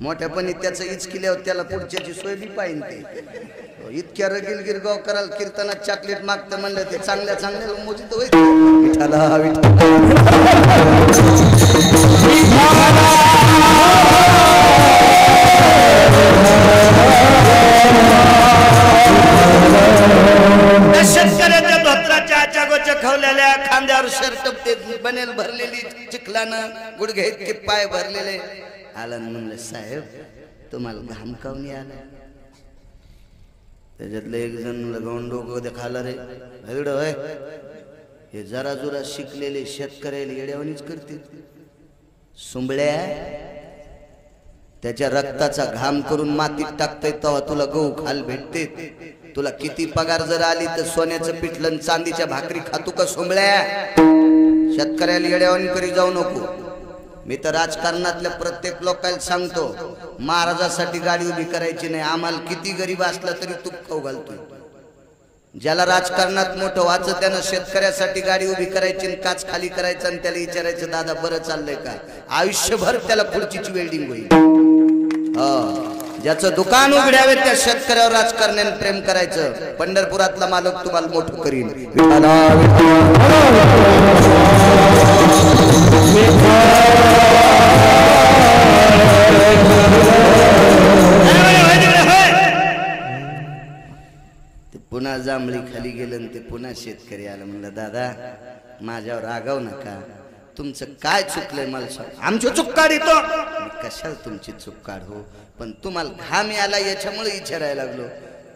A: मोठ्यापणी त्याचं इचकिल्यावर त्याला पुढच्याची सोय बी पाहिजे ते इतक्या रगील गिरगाव कराल कीर्तनात चॉकलेट मागतं म्हणलं ते चांगल्या चांगल्या मोजित होईल विठाला शेतकऱ्याच्या धोत्राच्या आचागोच्या खवलेल्या खांद्यावर शर्ट ते बनेल भरलेली चिखलानं गुडघे इतके पाय भरलेले आलं म्हणलं साहेब तुम्हाला घाम कावणी आला त्याच्यातलं एक जण लगावून डोकं देखाला रे एवढं होय हे जरा जुरा शिकलेले शेतकऱ्याला येड्यावानीच करतील सुंबळ्या त्याच्या रक्ताचा घाम करून मातीत टाकतय तेव्हा तुला गहू खाल भेटते तुला किती पगार जर आली तर सोन्याचं पिठलं चांदीच्या भाकरी खातू का सुंबळ्या शेतकऱ्याला येड्यावानी करी जाऊ नको मी तर राजकारणातल्या प्रत्येक लोकांना सांगतो महाराजासाठी गाडी उभी करायची नाही आम्हाला किती गरीब असला तरी तूप खाऊ घालतोय ज्याला राजकारणात मोठं व्हायचं त्यानं शेतकऱ्यासाठी गाडी उभी करायची आणि काच खाली करायचं आणि त्याला विचारायचं दादा बरं चाललंय का आयुष्यभर त्याला खुर्चीची वेल्डिंग होईल ज्याचं दुकान उघड्यावे त्या शेतकऱ्यावर राजकारण्याने प्रेम करायचं पंढरपुरातला मालक तुम्हाला मोठं करीन ते पुन्हा जांभळी खाली गेलं ते पुन्हा शेतकरी आलं म्हणलं दादा माझ्यावर रागाव नका तुमचं काय चुकलंय मला सांग आमची चूक काढ येतो कशाला तुमची चूक काढ हो पण तुम्हाला घाम आला याच्यामुळे विचारायला लागलो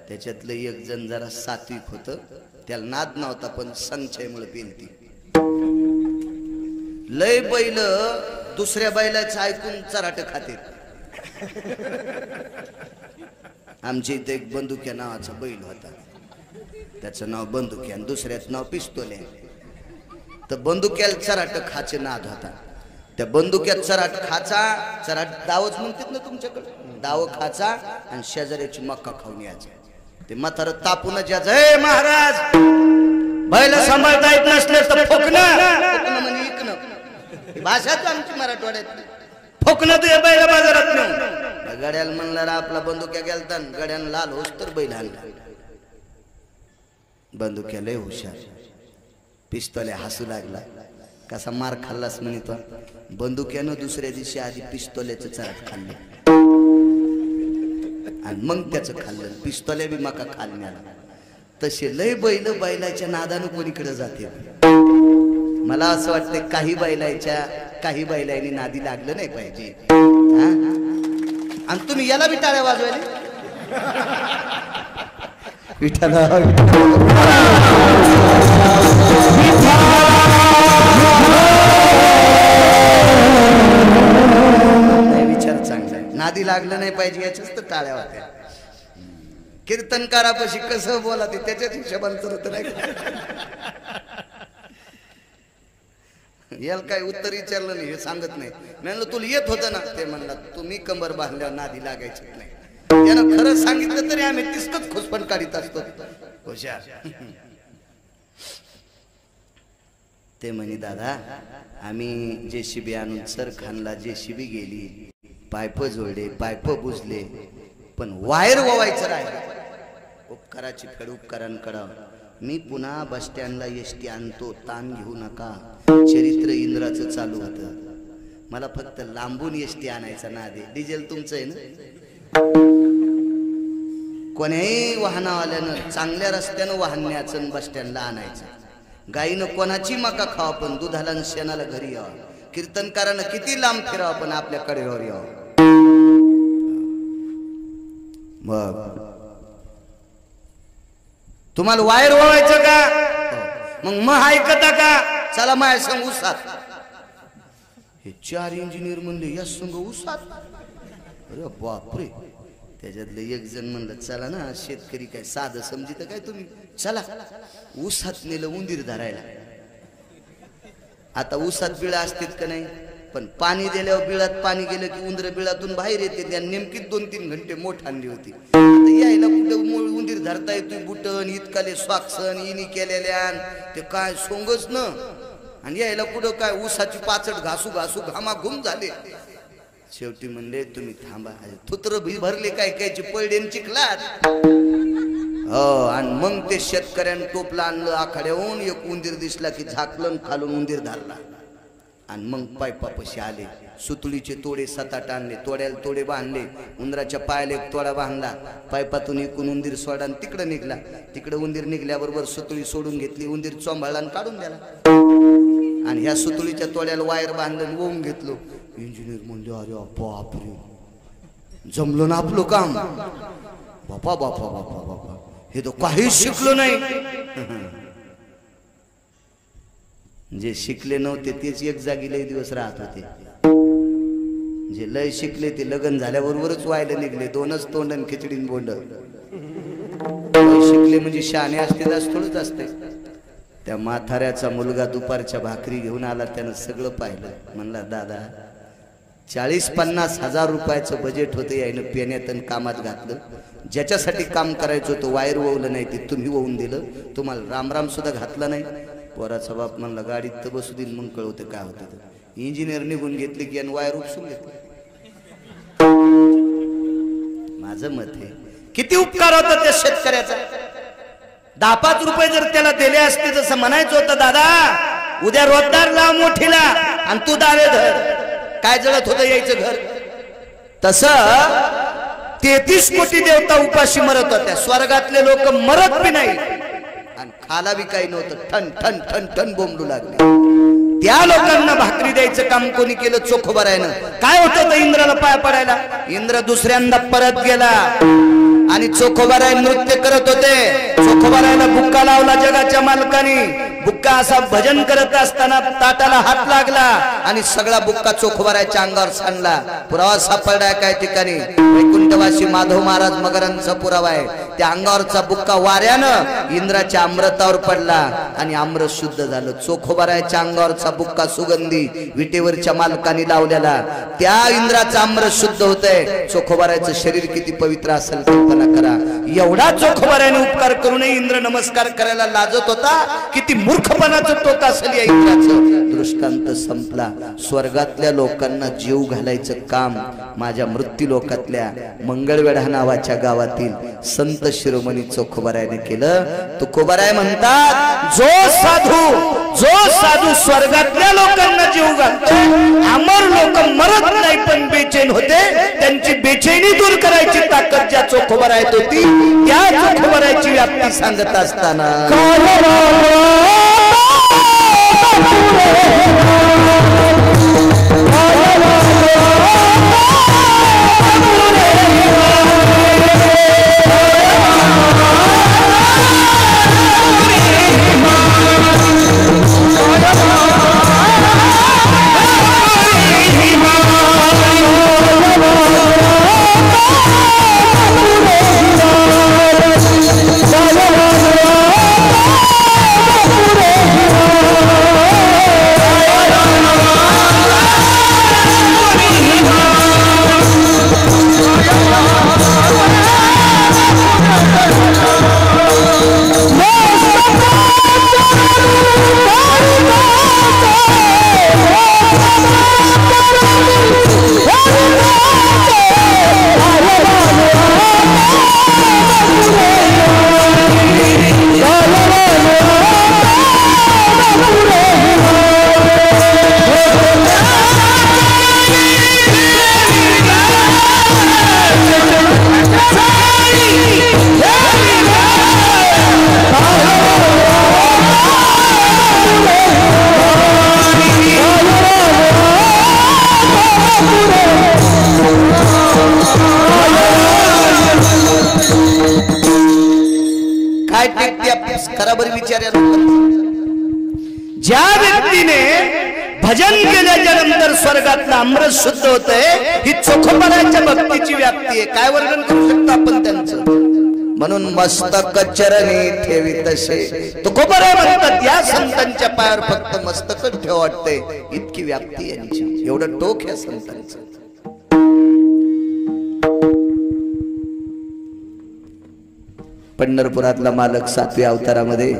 A: त्याच्यातलं एक जण जरा सात्विक होतं त्याला नाद नव्हता पण संचयमुळे पेलती लय बैल दुसऱ्या बैलाचं ऐकून चराट खाते आमच्या इथे एक बंदुक्या नावाचा बैल होता त्याचं नाव बंदुक्या आणि दुसऱ्याचं नाव पिस्तोल्या तर बंदुक्याला चराट खाचे नाद होता त्या बंदुक्यात चराट खाचा चराट दावच म्हणतात ना तुमच्याकडे दाव खाचा आणि शेजाऱ्याची मक्का खाऊन यायचं ते म्हातारं तापून ज्याचं हे महाराज बैल सांभाळता येत नसले तर फोकणं म्हणजे इकणं भाषाच आमची मराठवाड्यात फोकणं तू बैल बाजारात नेऊन गड्याला म्हणला आपला बंदुक्या गेलता गड्यानं लाल होस तर बैल आणला बंदुक्या लय हुशार पिस्तोल्या हसू लागला कसा मार खाल्लास म्हणे तो बंदुक्यानं दुसऱ्या दिवशी आधी पिस्तोल्याचं चराट खाल्लं आणि मग त्याचं खाल्लं पिस्तोल्या बी मका खाल्ल्याला तसे लय बैल बैलाच्या नादानं कोणीकडे जाते मला असं वाटतं काही बैलांनी नादी लागलं नाही पाहिजे आणि तुम्ही याला बी टाळ्या वाजवायला विचार चांगला नादी लागलं नाही पाहिजे याच्याच तर टाळ्या होत्या कीर्तनकारापाशी कसं बोला ते त्याच्याच हिशोबाने होत नाही याला काय उत्तर विचारलं नाही हे सांगत नाही म्हणलं तुला येत होतं ना ते म्हणला तुम्ही कंबर बांधल्यावर नादी लागायची नाही त्यानं खरं सांगितलं तरी आम्ही तिसकच खुसपण काढीत असतो हुशार ते म्हणे दादा आम्ही जेसीबी आणून सर खानला जेसीबी गेली पाईप जोडले पाईप बुजले पण वायर ववायचं राहिलं उपकाराची फेड उपकारांकडं मी पुन्हा बस स्टँडला एसटी आणतो ताण घेऊ नका चरित्र इंद्राचं चालू होतं मला फक्त लांबून एसटी आणायचा नाद आहे डिझेल तुमचं आहे ना कोण्याही वाहनावाल्यानं चांगल्या रस्त्यानं वाहन न्यायचं बस स्टँडला आणायचं गाईनं कोणाची मका खावा पण दुधाला शेणाला घरी यावं कीर्तनकारानं किती लांब फिरावं पण आपल्या कडेवर यावं. मग तुम्हाला वायर ओवायचं का? मग ऐकता का? चला माझ्या संग उसात. हे 4 इंजिनियर म्हणले या संग उसात. अरे बापरे. त्याच्यातलं एक जण म्हणलं चला ना, शेतकरी काय साधं समजित काय तुम्ही, चला उसात नेलं उंदीर धरायला. आता उसात बिळा असतात का नाही, पण पाणी दिल्यावर बिळात पाणी गेलं की उंदर बिळातून बाहेर येते. त्या नेमकीच 2-3 घंटे मोठ आणली होती. आता यायला कुठं उंदीर धरता येतोय, बुटन इतकाले स्वाक्षण इनी केलेल्या ते काय सोंगच न. आणि यायला कुठं काय उसाची पाचट घासू घासू घामाघूम झाले. शेवटी म्हणले तुम्ही थांबा, थुत्र भरले काय कायची पळडेन चिखलात. हो. आणि मग ते शेतकऱ्यानं टोपला आणलं आखाड्याहून. एक उंदीर दिसला की झाकलं, खालून उंदीर धरला. आणि मग पायपापाशी आले. सुतळीचे तोडे 7-8 आणले, तोड्याला तोडे बांधले. उंदराच्या पायाला एक तोडा बांधला. पायपातून एकूण उंदीर सोडा आणि तिकडं निघला. तिकडं उंदीर निघल्याबरोबर सुतळी सोडून घेतली. उंदीर चोंभाळला आणि काढून द्याला. आणि ह्या सुतळीच्या तोड्याला वायर बांधलं, वळून घेतलो. इंजिनियर म्हणले अरे बापरे, जमलो ना आपलं काम. बापा बापा बापा बापा, हे तो काहीच शिकलो नाही. जे शिकले नव्हते तेच एक जागी लय दिवस राहत होते. जे लय शिकले ते लग्न झाल्याबरोबरच व्हायला निघले. 2च तोंड आणि खिचडीन बोंड. शिकले म्हणजे शहाणे असते जास्त थोडंच असते. त्या म्हाताऱ्याचा मुलगा दुपारच्या भाकरी घेऊन आला. त्यानं सगळं पाहिलं. म्हणला दादा 40-50 हजार रुपयाचं बजेट होतं. यायनं पेण्यात आणि कामात घातलं. ज्याच्यासाठी काम करायचं होतं वायर ववलं नाही ते तुम्ही ववून दिलं. तुम्हाला रामराम सुद्धा घातला नाही. पोराचा बाप म्हणला गाडीत तर बसू देईल मग कळवतं काय होतं. इंजिनियर निघून घेतले की वायर उपसून घेतले. माझं मत आहे किती उपकार होता त्या शेतकऱ्याचा. 10-5 रुपये जर त्याला दिले असते जसं म्हणायचं होतं दादा उद्या रोजदार लाव मोठीला आणि तू दावे धर. काय जळत होतं यायचं घर. तसं 33 कोटी देवता उपाशी मरत होत्या. स्वर्गातले लोक मरत बी नाही आणि खाला बी काही नव्हतं. ठण ठण ठण ठण बोंबलू लागले. त्या लोकांना भाकरी द्यायचं काम कोणी केलं? चोखोबारायनं. काय होतं इंद्राला पाय पडायला? इंद्र दुसऱ्यांदा परत गेला आणि चोखोबाराय नृत्य करत होते. चोखोबारायला बुक्का लावला जगाच्या मालकानी. बुक्का असा भजन करत असताना ताटाला हात लागला आणि सगळा बुक्का चोखोबारायच्या अंगावर सांडला. पुरावा सापडलाय काय ठिकाणी. वैकुंठवासी माधव महाराज मगरांचा पुरावा आहे. त्या अंगावरचा बुक्का वाऱ्यानं इंद्राच्या अमृतावर पडला आणि अमृत शुद्ध झालं. चोखोबारायच्या अंगावरचा बुक्का सुगंधी विटेवरच्या मालकानी लावलेला. त्या इंद्राचं अमृत शुद्ध होतंय. चोखोबारायचं शरीर किती पवित्र असेल कल्पना करा. एवढा चोखोबारायने उपकार करूनही इंद्र नमस्कार करायला लाजत होता. किती मूर्खपणाचं टोक असेल या इंद्राचं. दृष्टांत संपला. स्वर्गातल्या लोकांना जीव घालायचं काम माझ्या मृत्यू लोकातल्या मंगळवेढा नावाच्या गावातील संत शिरोमणी चोखोबारायने केलं. तुकोबाराय म्हणतात जो साधू स्वर्गातल्या लोकांना जीव घालतो. अमर लोक मरत नाही पण बेचैन होते. त्यांची बेचैनी दूर करायची ताकद ज्या चोखोबारायत होती त्या चोखोबारायची व्याप्ती सांगत असताना अभ्यास करा बरी विचार. ज्या व्यक्तीने भजन केल्याच्या नंतर स्वर्गातलं अमृत शुद्ध होतंय, ही चोखपणाच्या भक्तीची व्याप्ती आहे. काय वर्णन करू शकतो आपण त्यांचं. म्हणून मस्तक चरणी ठेवी तसे तुकोबरे म्हणतात, या संतांच्या पायावर फक्त मस्तकच ठेव वाटते, इतकी व्याप्ती यांची, एवढं टोक या संतांचं. पंढरपुरातला मालक 7व्या अवतारामध्ये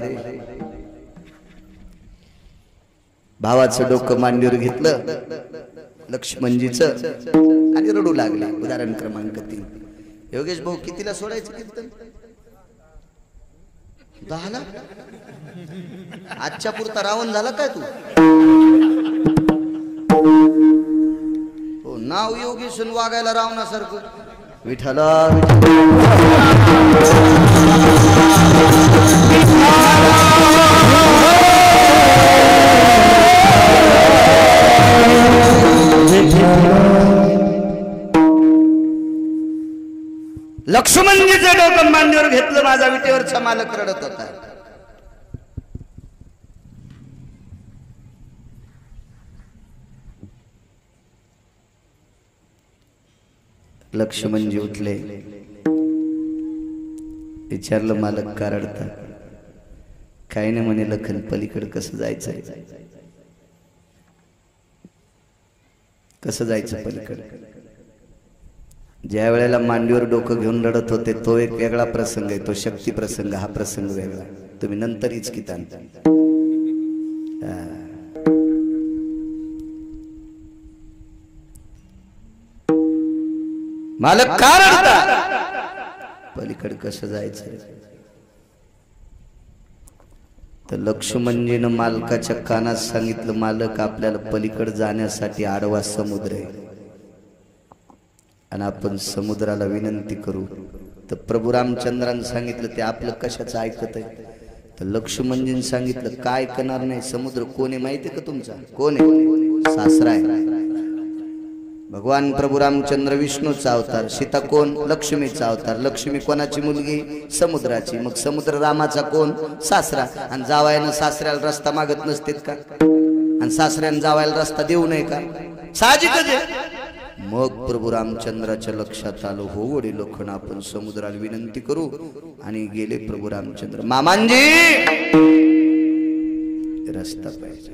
A: भावाचं डोकं मांडीवर घेतलं लक्ष्मणजीचं आणि रडू लागले. उदाहरण क्रमांक 3. योगेश भाऊ कितीला सोडायचं कीर्तन? 10ला. आजच्या पुरता रावण झाला काय तू? हो, नाव योगेश वागायला रावणासारखं. विठ्ठला लक्ष्मणजीचं डोकं मांडीवर घेतलं, माझा विटेवरचा मालक रडत होता. लक्ष्मणजी उठले, विचारलं मालक का रडता? काही नाही म्हणे, लखन पलीकडे कसं जायचंय? कसं जायचं पलीकडे? ज्या वेळेला मांडीवर डोकं घेऊन रडत होते तो एक वेगळा प्रसंग आहे, तो शक्ती प्रसंग. हा प्रसंग वेगळा, तुम्ही नंतर इचकीत आणता. मालक का रडता? पलीकडे कसं जायचं? तर लक्ष्मणजीनं मालकाच्या कानात सांगितलं, मालक आपल्याला पलीकडे जाण्यासाठी आडवा समुद्र आहे आणि आपण समुद्राला विनंती करू. तर प्रभू रामचंद्रानं सांगितलं, ते आपलं कशाचं ऐकत आहे? तर लक्ष्मणजींनी सांगितलं, काय ऐकणार नाही. समुद्र कोण आहे माहिती आहे का तुमचा? कोण आहे? सासरा आहे. भगवान प्रभू रामचंद्र विष्णूचा अवतार, सीता कोण? लक्ष्मीचा अवतार. लक्ष्मी कोणाची मुलगी? समुद्राची. मग समुद्र रामाचा कोण? सासरा. आणि जावायनं सासऱ्याला रस्ता मागत नसतेत का? आणि सासऱ्यानं जावायला रस्ता देऊ नये का? साहजिकच आहे. मग प्रभू रामचंद्राच्या लक्षात आलं, हो वडील लोखंड, आपण समुद्राला विनंती करू. आणि गेले प्रभू रामचंद्र. मामांजी रस्ता पाहिजे.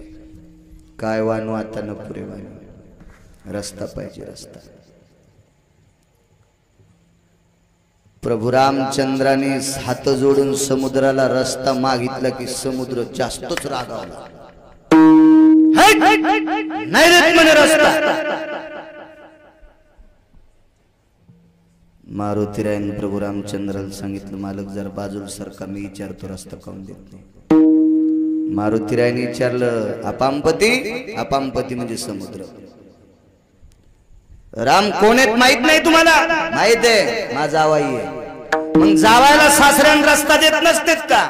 A: काय वानू आता न पुरे वानू, रस्ता पाहिजे, रस्ता. प्रभू रामचंद्राने हात जोडून समुद्राला रस्ता मागितला की समुद्र जास्तच रागावला. नाही देत म्हणे रस्ता. मारुतीरायने प्रभू रामचंद्राला सांगितलं, मालक जरा बाजूला सरका, मी विचारतो रस्ता काऊन देत नाही. मारुतीरायने विचारलं, अपामपती? अपामपती म्हणजे समुद्र. राम कोण आहेत माहित नाही तुम्हाला? माहित आहे, माझा जावाई आहे. मग जावायला सासऱ्यान रस्ता देत नसतेत का?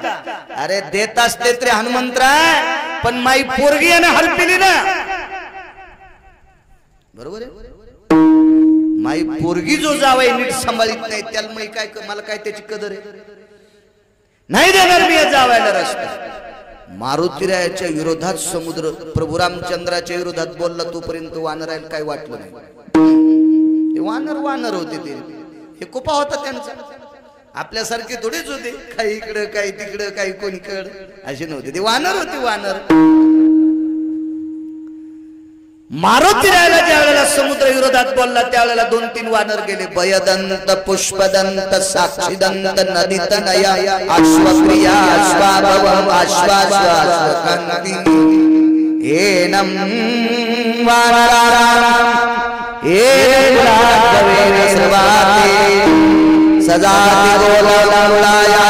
A: अरे देत असतेत रे हनुमंतराय, पण माई पोरगी आहे ना हरपिली ना. बरोबर आहे. माई पोरगी जो जावाई नीट सांभाळीत नाही त्याला मी काय, मला काय त्याची कदर आहे? नाही देणार मी जावायला रस्ता. मारुतीरायाच्या विरोधात समुद्र प्रभू रामचंद्राच्या विरोधात बोलला, तोपर्यंत वानरायला काय वाटलं नाही. वानर वानर होते ते, हे कुपा होता त्यांचा. आपल्यासारखे थोडेच होते, काही इकडं काही तिकडं काही कोणीकडं असे नव्हते. ते वानर होते, वानर. मारुतीरायाला ज्या वेळेला समुद्र विरोधात बोलला त्यावेळेला 2-3 वानर गेले. भयदंत, पुष्पदंत, साक्षीदंत, नदितनया, अश्वप्रिया, अश्वाभवम, अश्वाश्वाश्वकांती, एनम वानराणाम एनम सर्वाते सजाति गोलमुलाया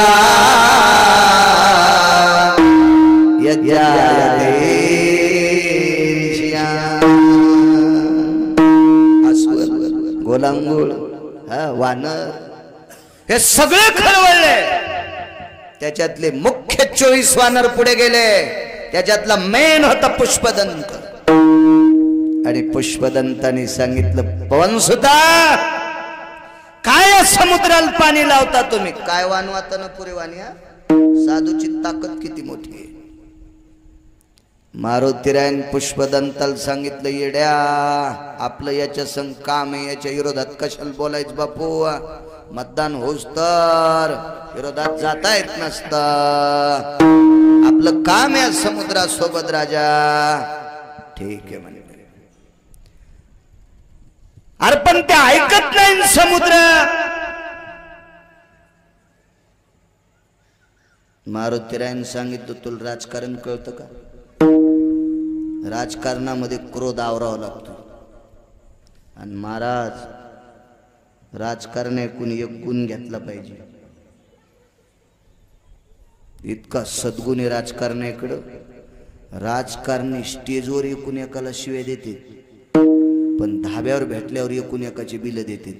A: यज्ञायते गोलांगुळ, वानर हे सगळे खळवळले. त्याच्यातले मुख्य 24 वानर पुढे गेले. त्याच्यातला मेन होता पुष्पदंत. आणि पुष्पदंताने सांगितलं, पवनसुता काय समुद्राला पाणी लावता तुम्ही? काय वानवाता न पुरे वाणी? साधूची ताकद किती मोठी आहे. मारुतीरायन पुष्पदंताला सांगितलं, येड्या आपलं याच्या संग काम आहे, याच्या विरोधात कशाला बोलायचं बापू, मतदान होस तर विरोधात जाता येत नसत, आपलं काम आहे समुद्रासोबत राजा. ठीक आहे म्हणे. अरे पण ते ऐकत नाही समुद्र. मारुतीरायन सांगितलं, तुला राजकारण कळतं का? राजकारणामध्ये क्रोध आवरावा लागतो. आणि महाराज राजकारण ऐकून एक गुण घेतला पाहिजे. इतका सद्गुण आहे राजकारणाकडं. राजकारणी स्टेजवर एकूण एकाला शिव्या देते, पण धाब्यावर भेटल्यावर एकूण एकाची बिलं देते.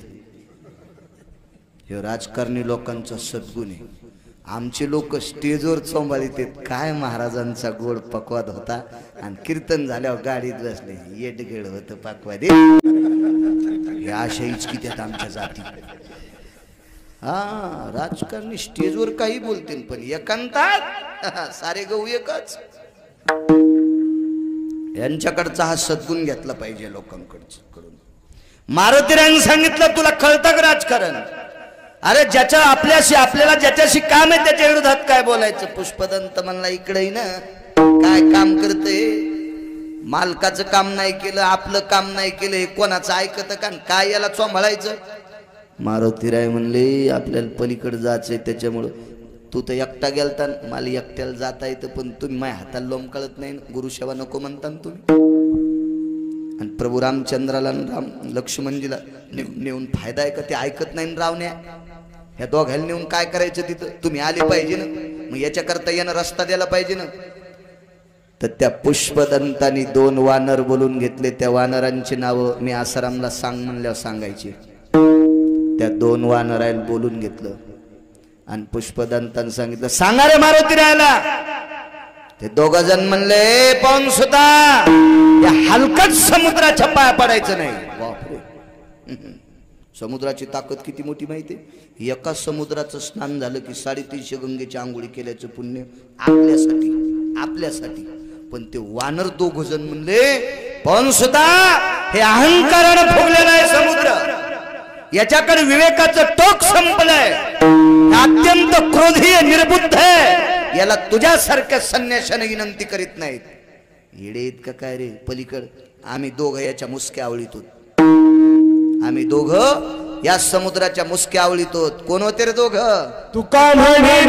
A: हे राजकारणी लोकांचा सद्गुण आहे. आमचे लोक स्टेजवर चोंबाळीत. काय महाराजांचा गोड पकवाद होता, आणि कीर्तन झाल्यावर गाडीत बसले, येडगेड होतं पकवाद. हे अशा इचकित्यात आमच्या जाती. हा राजकारणी स्टेजवर काही बोलतील, पण एकांतात सारे गहू एकच. यांच्याकडचा हा सद्गुण घेतला पाहिजे लोकांकडून. मारुतीरायन सांगितलं, तुला कळतं का राजकारण? अरे ज्याच्या आपल्याशी आपल्याला ज्याच्याशी काम आहे त्याच्या विरोधात काय बोलायचं? पुष्पदंत म्हणला, इकडे ना काय काम करते, मालकाचं काम नाही केलं, आपलं काम नाही केलं, कोणाचं ऐकत का? काय याला चोंभाळायचं? मारुतीराय म्हणले, आपल्याला पलीकडे जायचंय, त्याच्यामुळं तू तर एकटा गेलता, मला एकट्याला जाता येतं, पण तुम्ही माझ्या हाताला लोम कळत नाही, गुरुसेवा नको म्हणता तुम्ही. आणि प्रभू रामचंद्राला लक्ष्मणजीला नेऊन फायदा आहे का? ते ऐकत नाही रावण्या. ह्या दोघांना नेऊन काय करायचं तिथं? तुम्ही आले पाहिजे ना, मग याच्याकरता यानं रस्ता द्यायला पाहिजे ना. तर त्या पुष्पदंतानी 2 वानर बोलून घेतले. त्या वानरांची नावं मी आसारामला सांग म्हणल्यावर सांगायची. त्या 2 वानरायला बोलून घेतलं आणि पुष्पदंतानं सांगितलं, सांगा रे मारुतीरायला. ते 2 जण म्हणले, पाहून सुद्धा या हलकट समुद्राच्या पाया पडायचं नाही. बापरे, समुद्राची ताकद किती मोठी माहिती आहे. एका समुद्राचं स्नान झालं की 350 गंगेची आंघोळी केल्याचं पुण्य आपल्यासाठी. पण ते वानर 2 जण म्हणले, पण सुद्धा हे अहंकारानं फुगलेला आहे समुद्र, याच्याकडे विवेकाचं टोक संपलंय, अत्यंत क्रोधी निर्बुद्ध आहे, याला तुझ्यासारख्या संन्याशाने विनंती करीत नाहीत. येडे इतका काय रे? पलीकड आम्ही 2 याच्या मुसक्या आवळीत होत. आम्ही 2 या समुद्राच्या मुसक्या आवळीत होत. कोण होते रे 2?
B: तुका म्हणे